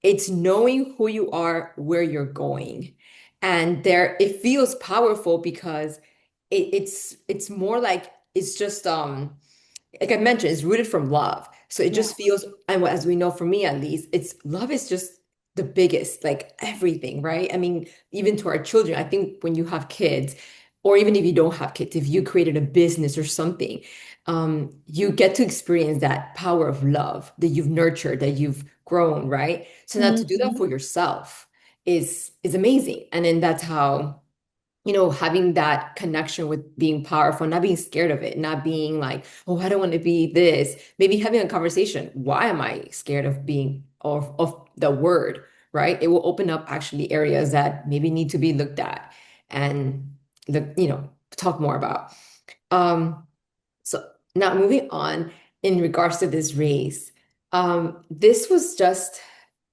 It's knowing who you are, where you're going. And there it feels powerful because it's more like it's just like I mentioned, it's rooted from love. So it just Yes. feels, and as we know, for me at least, it's love is just the biggest, like everything, right? I mean, even to our children, I think when you have kids, or even if you don't have kids, if you created a business or something, you get to experience that power of love that you've nurtured, that you've grown, right? So now to do that Mhm. for yourself is amazing. And then that's how having that connection with being powerful, not being scared of it, not being like, oh, I don't want to be this. Maybe having a conversation. Why am I scared of being of the word, right? It will open up actually areas that maybe need to be looked at and talk more about. Um, so now moving on in regards to this race, this was just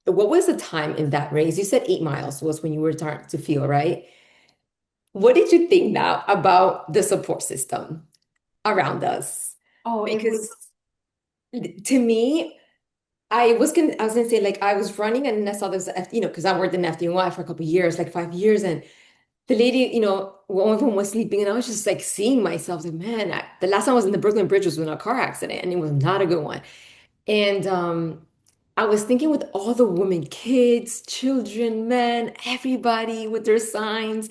what was the time in that race? You said 8 miles was when you were starting to feel, right? What did you think now about the support system around us? Oh, it was. Because to me, I was gonna say like I was running and I saw this, because I worked in FDNY for a couple of years, like 5 years, and the lady, one of them was sleeping, and I was just like seeing myself, like, man, the last time I was in the Brooklyn Bridge was in a car accident, and it was not a good one. And I was thinking with all the women, kids, children, men, everybody with their signs.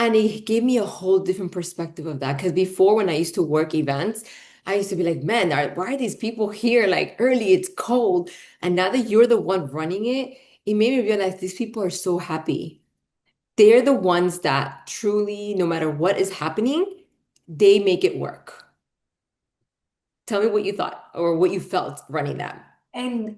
And it gave me a whole different perspective of that. Because before, when I used to work events, I used to be like, man, why are these people here like early? It's cold. And now that you're the one running it, it made me realize these people are so happy. They're the ones that truly, no matter what is happening, they make it work. Tell me what you thought or what you felt running that. And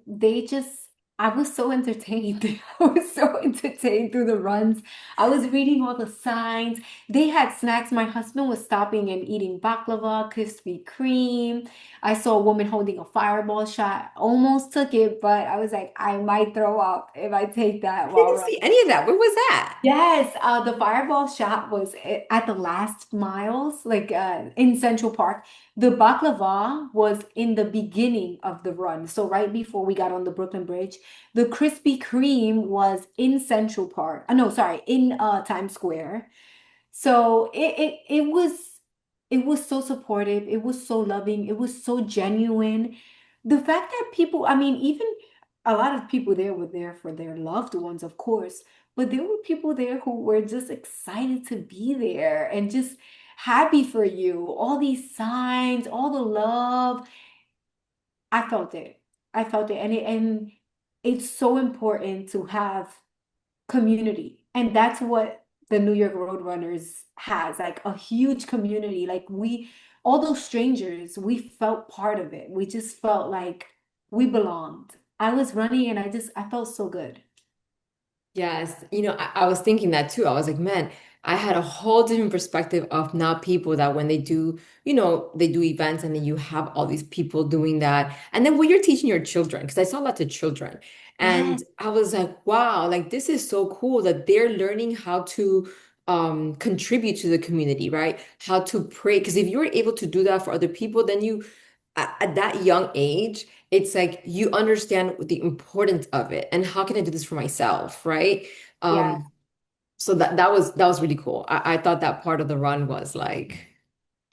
I was so entertained. I was so entertained through the runs. I was reading all the signs. They had snacks. My husband was stopping and eating baklava, Krispy Kreme. I saw a woman holding a fireball shot. Almost took it, but I was like, I might throw up if I take that I while didn't see running. any of that. Where was that? Yes, the fireball shot was at the last miles, like in Central Park. The baklava was in the beginning of the run, so right before we got on the Brooklyn Bridge. The Krispy Kreme was in Central Park. No, sorry, in Times Square. So it was so supportive. It was so loving. It was so genuine. The fact that people, I mean, even a lot of people there were there for their loved ones, of course. but there were people there who were just excited to be there and just happy for you. All these signs, all the love. I felt it. I felt it. And it's so important to have community. And that's what the New York Roadrunners has, like a huge community. Like all those strangers, we felt part of it. We just felt like we belonged. I was running and I felt so good. Yes, I was thinking that too. I was like, man, I had a whole different perspective of now people that when they do, they do events and then you have all these people doing that. And then what you're teaching your children, because I saw lots of children. And Yes, I was like, wow, like this is so cool that they're learning how to contribute to the community, right? How to pray. Because if you're able to do that for other people, then you at that young age, it's like you understand the importance of it and how can I do this for myself, right? yes. So that was really cool. I thought that part of the run was like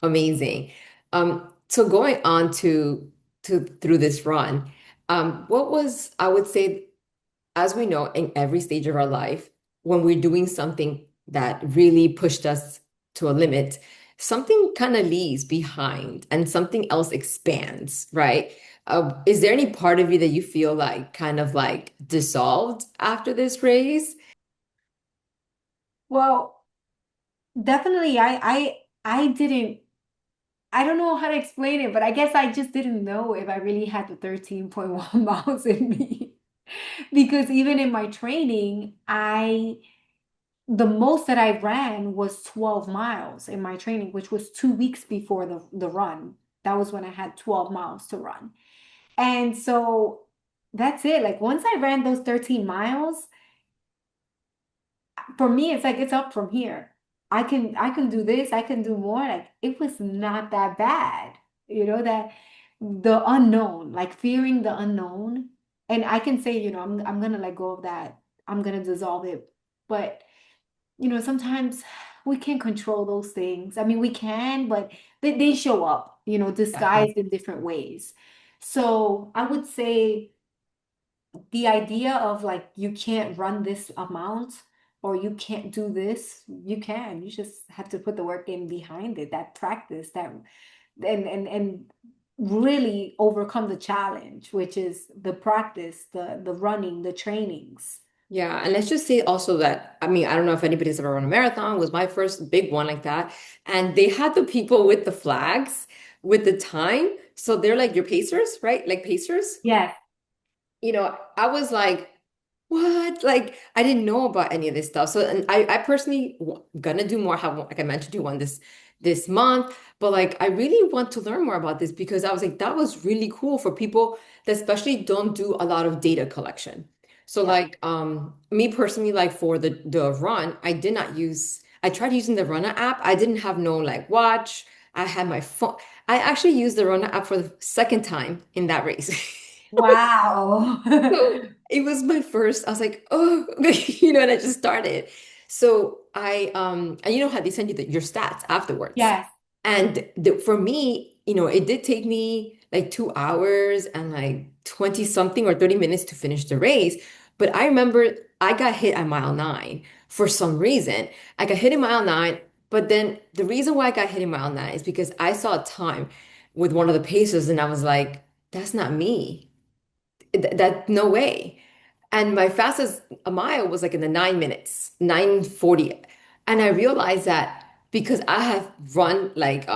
amazing. So going on to through this run, what was I would say as we know, in every stage of our life, when we're doing something that really pushed us to a limit, something kind of leaves behind and something else expands, right? Is there any part of you that you feel like kind of like dissolved after this race? Well, definitely I didn't I don't know how to explain it, but I guess I just didn't know if I really had the 13.1 miles in me. Because even in my training, the most that I ran was 12 miles in my training, which was 2 weeks before the run. That was when I had 12 miles to run. And so that's it. Like once I ran those 13 miles, for me, it's like it's up from here. I can do this, I can do more. Like it was not that bad. That the unknown, like fearing the unknown. And I can say, I'm gonna let go of that. I'm gonna dissolve it. But sometimes we can't control those things. I mean, we can, but they show up, Yeah. disguised in different ways. So I would say the idea of like you can't run this amount or you can't do this, you can. You just have to put the work in behind it, that practice, that and really overcome the challenge, which is the practice, the running, the trainings. Yeah, and let's just say also that, I mean, I don't know if anybody's ever run a marathon, was my first big one like that. And they had the people with the flags with the time. So they're like your pacers, right? Like pacers. Yes. I was like, what? Like, I didn't know about any of this stuff. So, and I personally gonna do more. Have like I mentioned, do one this month. But like, I really want to learn more about this because I was like, that was really cool for people that especially don't do a lot of data collection. So, Yeah. like, me personally, like for the run, I did not use. I tried using the Runner app. I didn't have no like watch. I had my phone. I actually used the Runner app for the second time in that race. Wow. So it was my first, I was like, oh, and I just started. So and you know how they send you your stats afterwards. Yes. And for me, it did take me like 2 hours and like 20 something or 30 minutes to finish the race. But I remember I got hit at mile 9 for some reason. I got hit in mile 9, but then the reason why I got hit in mile 9 is because I saw a time with one of the paces and I was like, that's not me. That no way. And my fastest a mile was like in the 9 minutes, 9:40. And I realized that because I have run like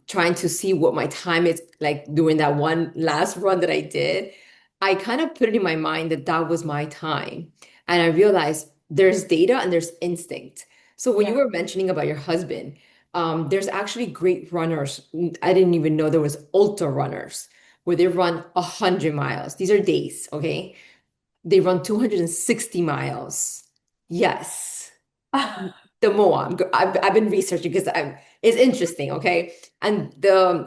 trying to see what my time is like during that one last run that I did, I kind of put it in my mind that that was my time. And I realized there's data and there's instinct. So when you Yeah. were mentioning about your husband, there's actually great runners. I didn't even know there was ultra runners where they run 100 miles. These are days, okay? They run 260 miles. Yes, the more I've been researching because it's interesting, okay? And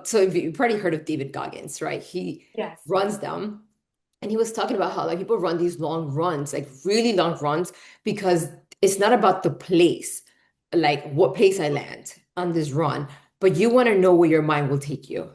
so if you've probably heard of David Goggins, right? He Yes. runs them, and he was talking about how like people run these long runs, like really long runs, because it's not about the place, like what place I land on this run, but you want to know where your mind will take you.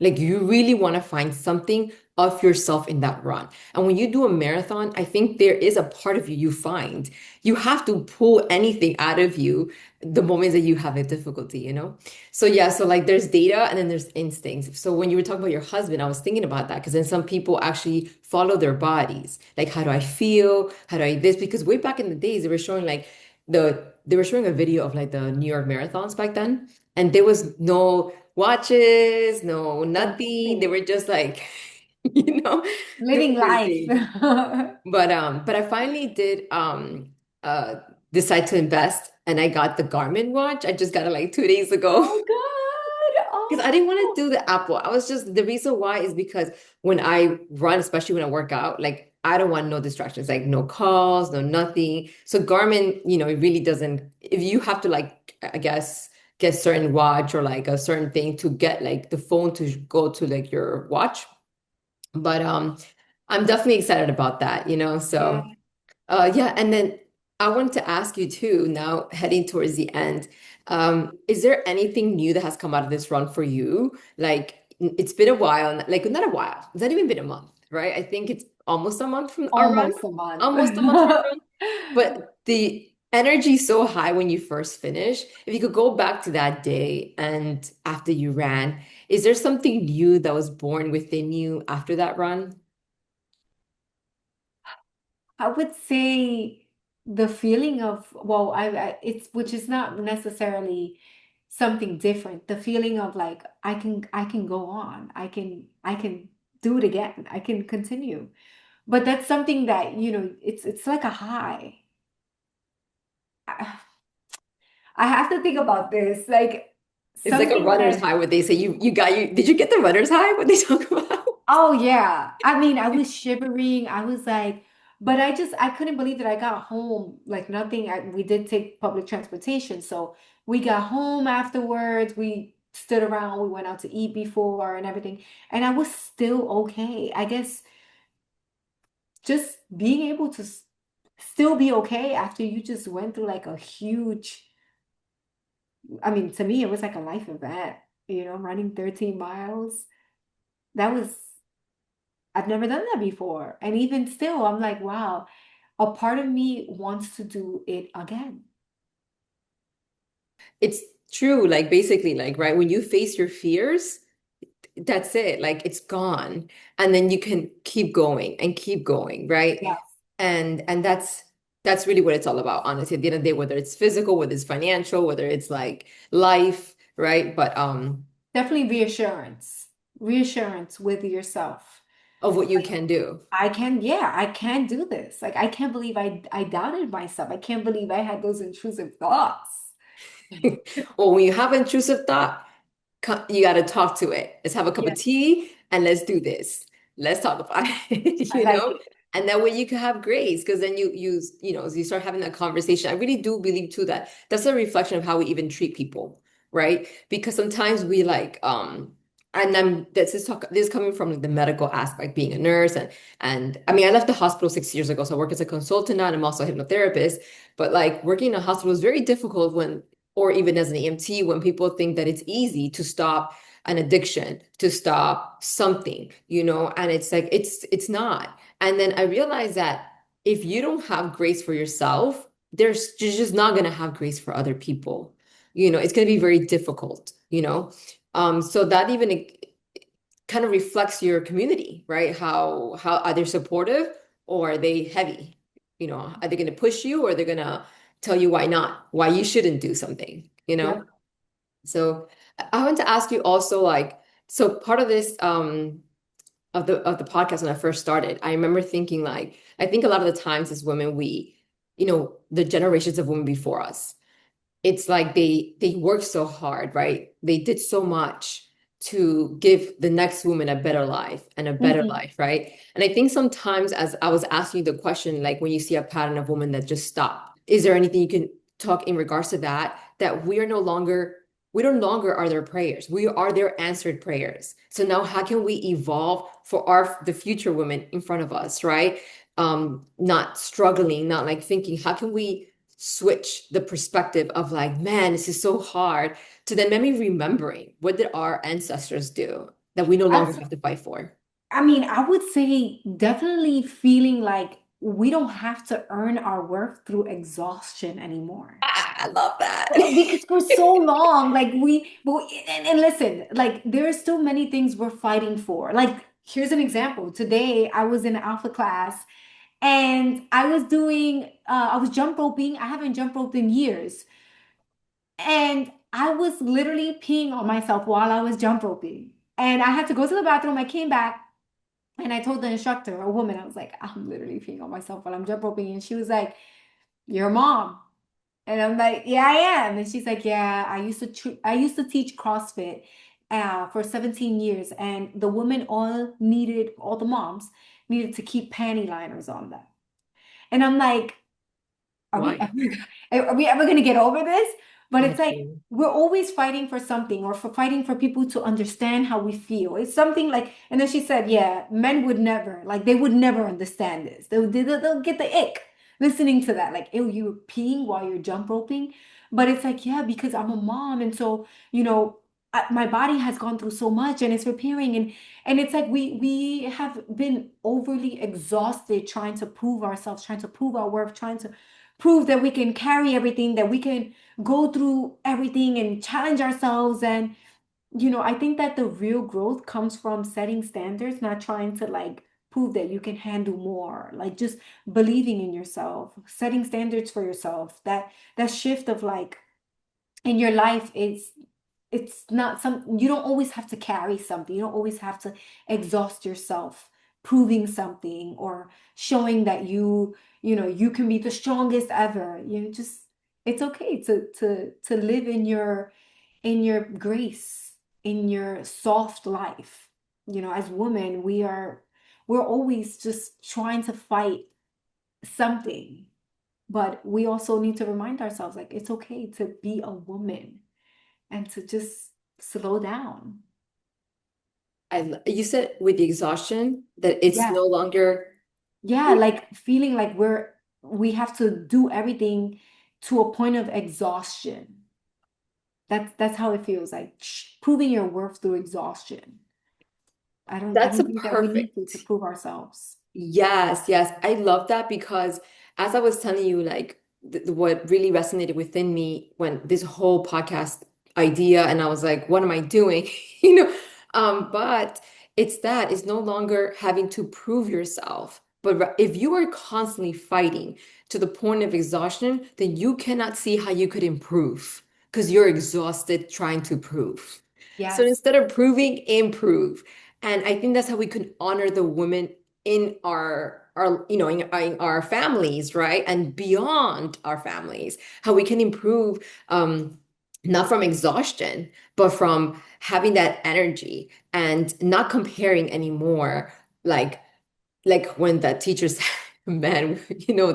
Like you really want to find something of yourself in that run. And when you do a marathon, I think there is a part of you you find you have to pull anything out of you the moments that you have a difficulty, you know? So yeah, so like there's data and then there's instincts. So when you were talking about your husband, I was thinking about that because then some people actually follow their bodies. Like, how do I feel? How do I this? Because way back in the days, they were showing like they were showing a video of like the New York marathons back then, and there was no watches, no No, nothing. They nothing. were just like, you know, Living doing their life. thing. But I finally did uh decide to invest and I got the Garmin watch. I just got it like 2 days ago. Oh, God. Because I didn't want Oh, to do the Apple. I was just the reason why is because when I run, especially when I work out, like I don't want no distractions, like no calls, no nothing. So Garmin, it really doesn't, if you have to like, I guess, get certain watch or like a certain thing to get like the phone to go to like your watch. But I'm definitely excited about that, yeah. so yeah, and then I wanted to ask you too, now heading towards the end, is there anything new that has come out of this run for you? Like it's been a while, like not a while, it's not even been a month, right? I think it's almost a month from our run, Almost a month. almost a month from our run, but the energy is so high when you first finish. If you could go back to that day and after you ran, is there something new that was born within you after that run? I would say the feeling of, well, it's which is not necessarily something different. The feeling of like I can go on. I can do it again. I can continue. But that's something that, it's like a high. I, I have to think about this. Like It's like a something runner's that high. What they say, you got you. Did you get the runner's high? What they talk about? Oh yeah. I mean, I was shivering. I was like, but I couldn't believe that I got home like nothing. We did take public transportation. So we got home afterwards. We stood around, we went out to eat before and everything. And I was still okay. I guess just being able to still be okay after you just went through like a huge, I mean, to me, it was like a life event, running 13 miles. That was I've never done that before. And even still, I'm like, wow, a part of me wants to do it again. It's true. Like basically, like right when you face your fears, that's it. Like it's gone, and then you can keep going, right? Yes. And that's really what it's all about. Honestly, at the end of the day, whether it's physical, whether it's financial, whether it's like life, right? But Definitely reassurance. Reassurance with yourself. of what you Like can do. yeah, I can do this. Like I can't believe I doubted myself. I can't believe I had those intrusive thoughts. Or when you have intrusive thought, you got to talk to it. Let's have a cup of Yeah, tea and let's do this. Let's talk about it, I like it. And that way you can have grace because then you start having that conversation. I really do believe too that that's a reflection of how we even treat people, right? Because sometimes we like and this is coming from the medical aspect, being a nurse and I mean I left the hospital 6 years ago, so I work as a consultant now and I'm also a hypnotherapist. But like working in a hospital is very difficult when or even as an EMT, when people think that it's easy to stop an addiction, to stop something, and it's like it's not. And then I realized that if you don't have grace for yourself, you're just not gonna have grace for other people. It's gonna be very difficult, so that even kind of reflects your community, right? How are they supportive or are they heavy? Are they gonna push you or they're gonna tell you why not, why you shouldn't do something, Yep. So I want to ask you also, like, so part of this of the podcast when I first started, I remember thinking like, I think a lot of the times as women, the generations of women before us, it's like they worked so hard, right? They did so much to give the next woman a better life and a better Mhm. life, right? And I think sometimes as I was asking you the question, like when you see a pattern of women that just stop, is there anything you can talk in regards to that we no longer are their prayers. We are their answered prayers. So now how can we evolve for the future women in front of us, right? Not struggling, not like thinking, how can we switch the perspective of like, man, this is so hard, to then maybe remembering what did our ancestors do that we no longer Abs- have to fight for. I mean, I would say definitely feeling like we don't have to earn our worth through exhaustion anymore. I love that. Because for so long, like and listen, like there are still many things we're fighting for. Like, here's an example. Today, I was in alpha class and I was jump roping. I haven't jump roped in years. And I was literally peeing on myself while I was jump roping. And I had to go to the bathroom. I came back and I told the instructor, a woman, I was like, I'm literally peeing on myself while I'm jump roping. And she was like, "Your mom." And I'm like, "Yeah, I am." And she's like, "Yeah, I used to teach CrossFit for 17 years, and the women all the moms needed to keep panty liners on them." And I'm like, Why? are we ever going to get over this? But it's like Mhm. we're always fighting for something or for fighting for people to understand how we feel. It's something like, and then she said, "Yeah, men would never, like they would never understand this. They'll get the ick listening to that. Like, ew, you were peeing while you're jump roping." But it's like, yeah, because I'm a mom, and so my body has gone through so much, and it's repairing, and it's like we have been overly exhausted trying to prove ourselves, trying to prove our worth, trying to prove that we can carry everything, that we can go through everything and challenge ourselves. And, I think that the real growth comes from setting standards, not trying to like prove that you can handle more, like just believing in yourself, setting standards for yourself. That shift of like in your life is it's not some you don't always have to carry something. You don't always have to exhaust yourself proving something or showing that you can be the strongest ever. Just it's okay to live in your grace, in your soft life. As women, we're always just trying to fight something, but we also need to remind ourselves like it's okay to be a woman and to just slow down. You said with the exhaustion that it's Yeah. no longer. Yeah, like feeling like we have to do everything to a point of exhaustion. That's how it feels like proving your worth through exhaustion. I That's don't a think that we need to perfect. prove ourselves. Yes, yes. I love that because as I was telling you, like what really resonated within me when this whole podcast idea, and I was like, what am I doing? You know, but it's no longer having to prove yourself. But if you are constantly fighting to the point of exhaustion, then you cannot see how you could improve because you're exhausted trying to prove. So Yes. instead of proving, improve. And I think that's how we can honor the women in our in our families, right, and beyond our families, how we can improve, not from exhaustion but from having that energy and not comparing anymore, like when the teacher said, man,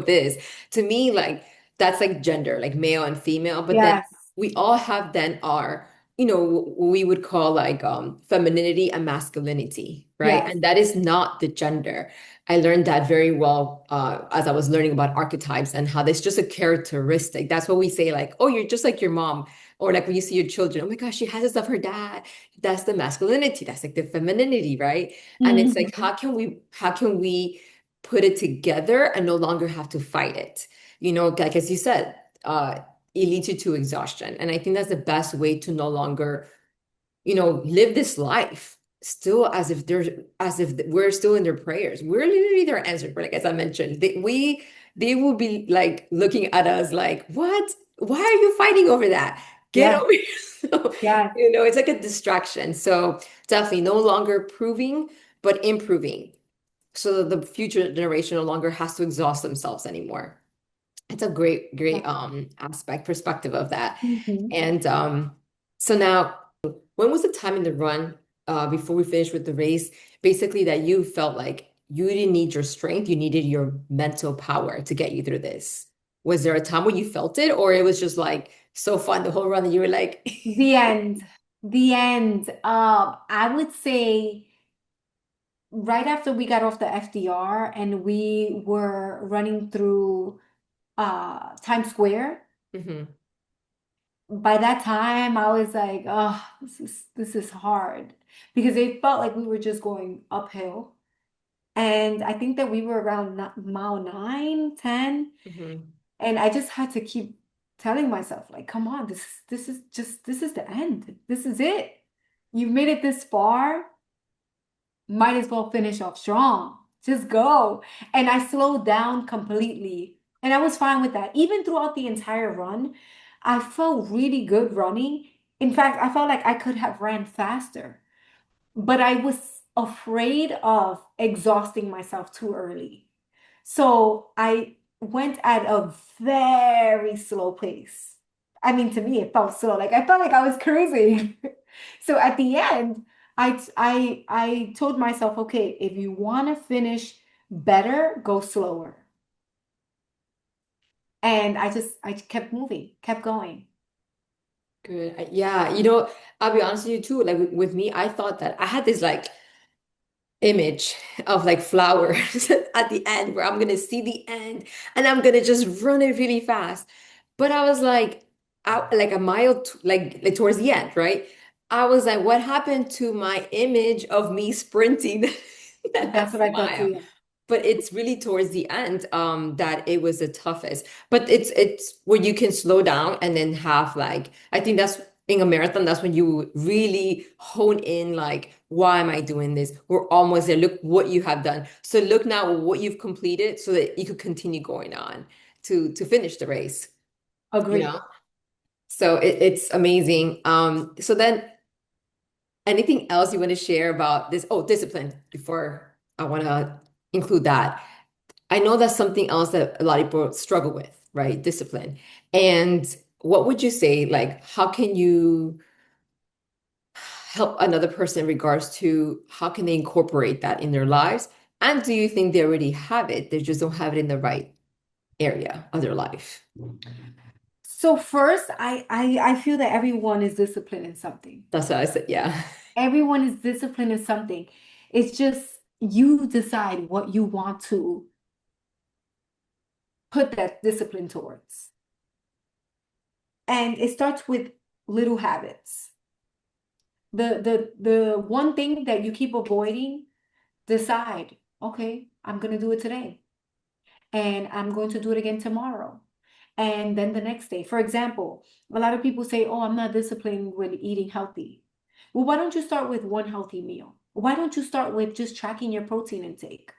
this to me, like that's like gender, like male and female, but then Yes. we all have then our, what we would call like femininity and masculinity, right? Yes. And that is not the gender. I learned that very well as I was learning about archetypes and how that's just a characteristic. That's what we say, like, oh, you're just like your mom. Or like when you see your children, oh my gosh, she has this of her dad. That's the masculinity. That's like the femininity, right? And it's like, Mhm. how can we put it together and no longer have to fight it? Like as you said, it leads you to exhaustion. And I think that's the best way to no longer, live this life still as if we're still in their prayers. We're literally their answer prayer. Like as I mentioned, they will be like looking at us like, what? Why are you fighting over that? Get Yes. over here. So, Yes. it's like a distraction. So definitely no longer proving, but improving. So that the future generation no longer has to exhaust themselves anymore. It's a great, great perspective of that. Mhm. And so now, when was the time in the run, before we finished with the race, basically that you felt like you didn't need your strength, you needed your mental power to get you through this? Was there a time where you felt it, or it was just like so fun the whole run that you were like, The end. The end. I would say right after we got off the FDR and we were running through Times Square, Mhm. by that time I was like, oh, this is hard because it felt like we were just going uphill. And I think that we were around mile 9, 10. Mhm. And I just had to keep telling myself, like, come on, this is the end. This is it. You've made it this far. Might as well finish off strong. Just go. And I slowed down completely. And I was fine with that. Even throughout the entire run, I felt really good running. In fact, I felt like I could have ran faster, but I was afraid of exhausting myself too early. So I went at a very slow pace. I mean, to me, it felt slow. Like I felt like I was cruising. So at the end, I told myself, okay, if you want to finish better, go slower. And I kept moving, kept going. Good. Yeah, I'll be honest with you too. Like with me, I thought that I had this like image of like flowers at the end where I'm gonna see the end and I'm gonna just run it really fast. But I was like, out like a mile like towards the end, right? I was like, what happened to my image of me sprinting that That's half what I thought mile? too. But it's really towards the end that it was the toughest. But it's where you can slow down and then have like I think that's in a marathon, that's when you really hone in like, why am I doing this? We're almost there. Look what you have done. So look now what you've completed so that you could continue going on to finish the race, you Agree. know? So it's amazing. So then anything else you want to share about this? Oh, discipline before I want to include that. I know that's something else that a lot of people struggle with, right? Discipline. And what would you say, like, how can you help another person in regards to how can they incorporate that in their lives? And do you think they already have it? They just don't have it in the right area of their life. So first, I feel that everyone is disciplined in something. That's what I said. Yeah. Everyone is disciplined in something. It's just you decide what you want to put that discipline towards. And it starts with little habits. The one thing that you keep avoiding, decide, okay, I'm gonna do it today. And I'm going to do it again tomorrow. And then the next day. For example, a lot of people say, oh, I'm not disciplined with eating healthy. Well, why don't you start with one healthy meal? Why don't you start with just tracking your protein intake?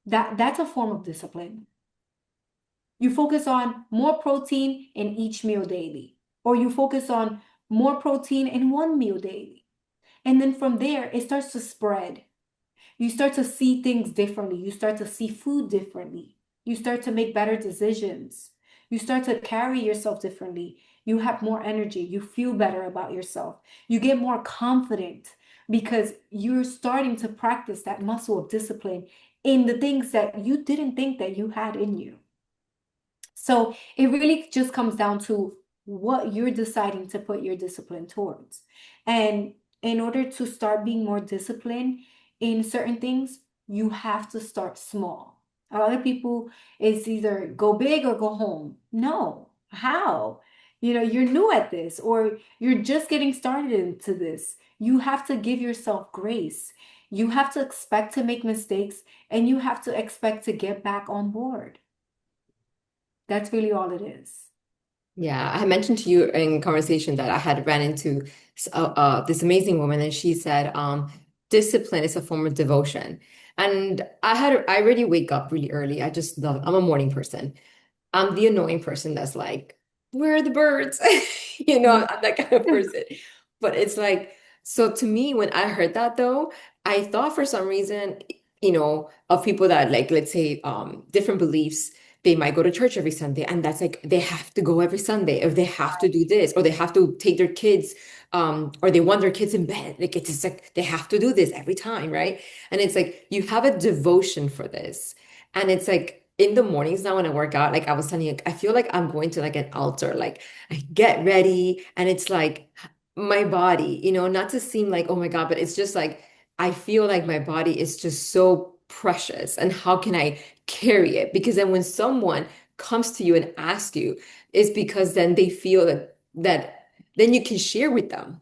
That's a form of discipline. You focus on more protein in each meal daily, or you focus on more protein in one meal daily. And then from there, it starts to spread. You start to see things differently. You start to see food differently. You start to make better decisions. You start to carry yourself differently. You have more energy. You feel better about yourself. You get more confident because you're starting to practice that muscle of discipline in the things that you didn't think that you had in you. So it really just comes down to what you're deciding to put your discipline towards. And in order to start being more disciplined in certain things, you have to start small. A lot of people, it's either go big or go home. No, how? You're new at this or you're just getting started into this. You have to give yourself grace. You have to expect to make mistakes and you have to expect to get back on board. That's really all it is. Yeah, I had mentioned to you in conversation that I had ran into this amazing woman, and she said, discipline is a form of devotion. And I already wake up really early. I'm a morning person. I'm the annoying person that's like, where are the birds? Yeah. I'm that kind of person. But it's like, so to me, when I heard that though, I thought for some reason, of people that like, let's say, different beliefs, they might go to church every Sunday, and that's like they have to go every Sunday, or they have to do this, or they have to take their kids, or they want their kids in bed. Like it's just like they have to do this every time, right? And it's like you have a devotion for this. And it's like in the mornings now when I work out, like I was telling you, I feel like I'm going to like an altar. Like I get ready and it's like my body, not to seem like, oh my God, but it's just like I feel like my body is just so precious. And how can I carry it? Because then when someone comes to you and asks you, is because then they feel that then you can share with them,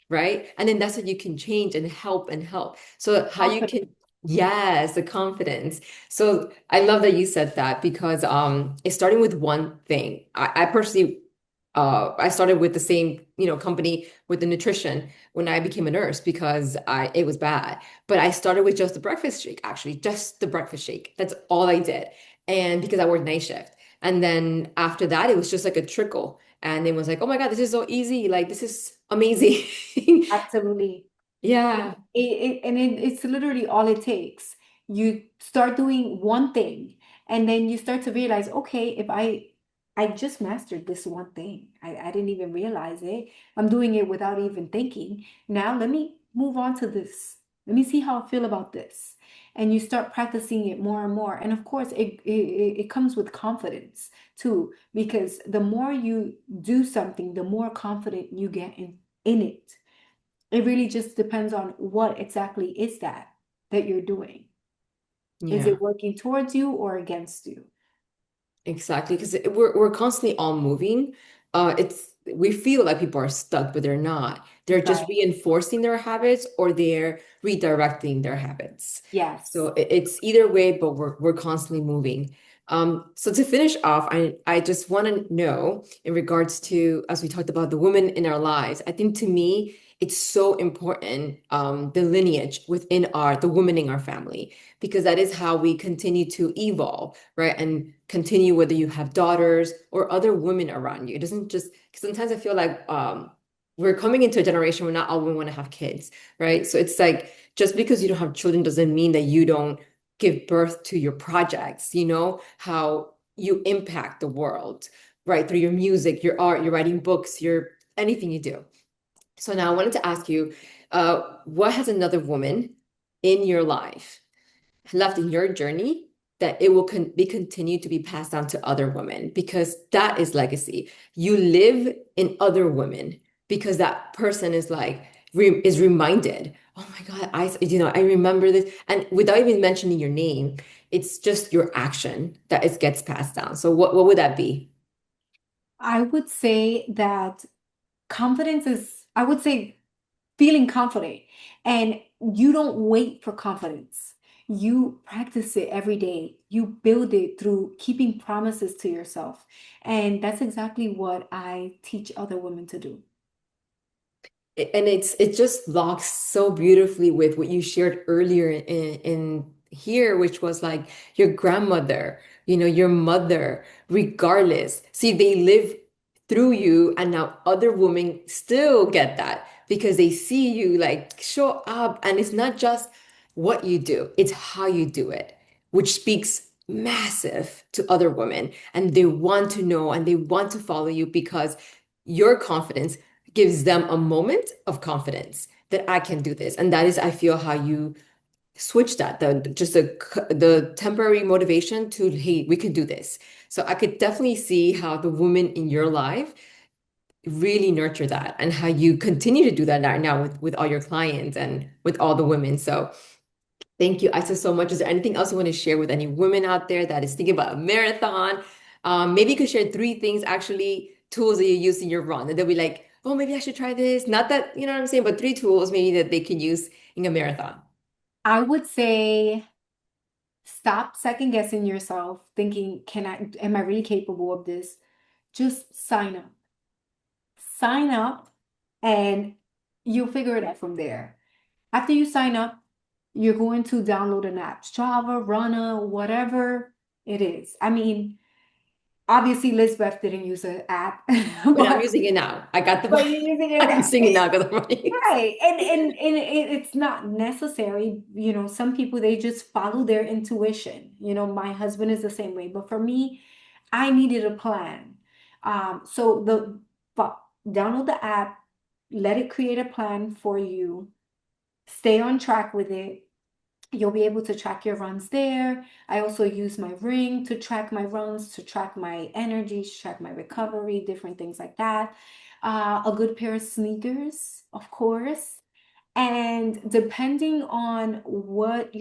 right? And then that's what you can change and help and help. So how you can, Confident. yes, the confidence. So I love that you said that because it's starting with one thing. I personally I started with the same, company with the nutrition when I became a nurse because it was bad. But I started with just the breakfast shake, actually, just the breakfast shake. That's all I did. And because I worked night shift. And then after that, it was just like a trickle. And it was like, oh my God, this is so easy. Like, this is amazing. Absolutely. Yeah. It's literally all it takes. You start doing one thing, and then you start to realize, okay, if I just mastered this one thing. I didn't even realize it. I'm doing it without even thinking. Now let me move on to this. Let me see how I feel about this. And you start practicing it more and more. And of course, it comes with confidence too, because the more you do something, the more confident you get in it. It really just depends on what exactly is that you're doing. Is Yeah. it working towards you or against you? Exactly, because we're constantly all moving. It's we feel like people are stuck, but they're not. They're just Right. reinforcing their habits or they're redirecting their habits. So Yes. it's either way, but we're constantly moving. So to finish off, I just want to know in regards to as we talked about the women in our lives. I think to me it's so important the lineage within our the women in our family because that is how we continue to evolve, right? And continue whether you have daughters or other women around you. It doesn't just, sometimes I feel like we're coming into a generation where not all women want to have kids, right? So it's like just because you don't have children doesn't mean that you don't give birth to your projects, how you impact the world, right? Through your music, your art, your writing books, your anything you do. So now I wanted to ask you, what has another woman in your life left in your journey that it will be continued to be passed down to other women because that is legacy. You live in other women because that person is like is reminded, oh my God, I remember this. And without even mentioning your name, it's just your action that it gets passed down. So what would that be? I would say that confidence is, I would say feeling confident. And you don't wait for confidence. You practice it every day. You build it through keeping promises to yourself. And that's exactly what I teach other women to do. And it just locks so beautifully with what you shared earlier in here, which was like your grandmother, your mother, regardless. See, they live through you, and now other women still get that because they see you like show up, and it's not just what you do, it's how you do it, which speaks massive to other women, and they want to know and they want to follow you because your confidence gives them a moment of confidence that I can do this. And that is, I feel, how you switch that, the temporary motivation to, hey, we can do this. So I could definitely see how the women in your life really nurture that and how you continue to do that now with all your clients and with all the women. So thank you, Isa, so much. Is there anything else you want to share with any women out there that is thinking about a marathon? Maybe you could share three things, actually, tools that you use in your run. And they'll be like, oh, maybe I should try this. Not that, you know what I'm saying, but three tools maybe that they can use in a marathon. I would say stop second guessing yourself, thinking, am I really capable of this? Just sign up. Sign up and you'll figure it out from there. After you sign up, you're going to download an app, Strava, Runner, whatever it is. I mean, obviously Lisbeth didn't use an app, But I'm but using it now. I got the, but you're using it I'm now. singing now because I'm running. Right. It's not necessary. Some people they just follow their intuition. My husband is the same way, but for me, I needed a plan. So but download the app, let it create a plan for you, stay on track with it. You'll be able to track your runs there. I also use my ring to track my runs, to track my energy, to track my recovery, different things like that. A good pair of sneakers, of course. And depending on what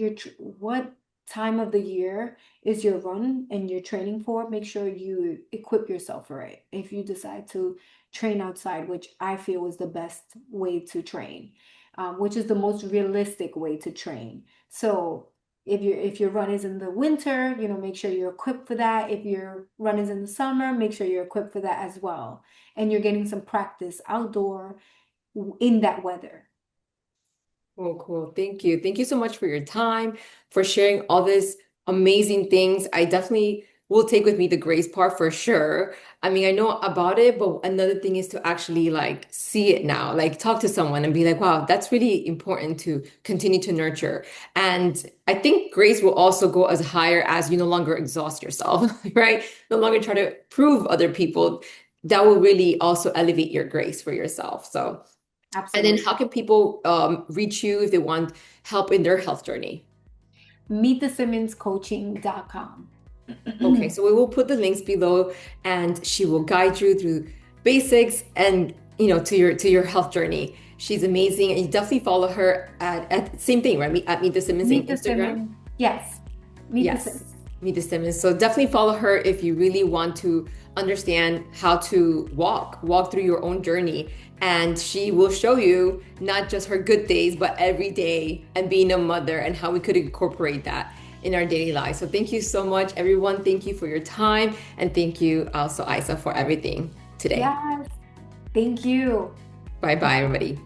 time of the year is your run and you're training for, make sure you equip yourself for it. If you decide to train outside, which I feel is the best way to train, which is the most realistic way to train. So if your run is in the winter, make sure you're equipped for that. If your run is in the summer, make sure you're equipped for that as well. And you're getting some practice outdoor in that weather. Oh, cool. Thank you. Thank you so much for your time, for sharing all this amazing things. I definitely will take with me the grace part for sure. I mean, I know about it, but another thing is to actually like see it now, like talk to someone and be like, wow, that's really important to continue to nurture. And I think grace will also go as higher as you no longer exhaust yourself, right? No longer try to prove other people. That will really also elevate your grace for yourself. So and then Absolutely. how can people reach you if they want help in their health journey? MeetTheSimmonsCoaching.com. Okay, so we will put the links below and she will guide you through basics and to your health journey. She's amazing and you definitely follow her at same thing, right? At Meet the Simmons in Meet the Instagram. Simmons. Yes. Meet the Yes, Simmons. Meet the Simmons. So definitely follow her if you really want to understand how to walk through your own journey. And she will show you not just her good days, but every day and being a mother and how we could incorporate that in our daily lives. So thank you so much, everyone. Thank you for your time. And thank you also, Isa, for everything today. Yes. Thank you. Bye bye, everybody.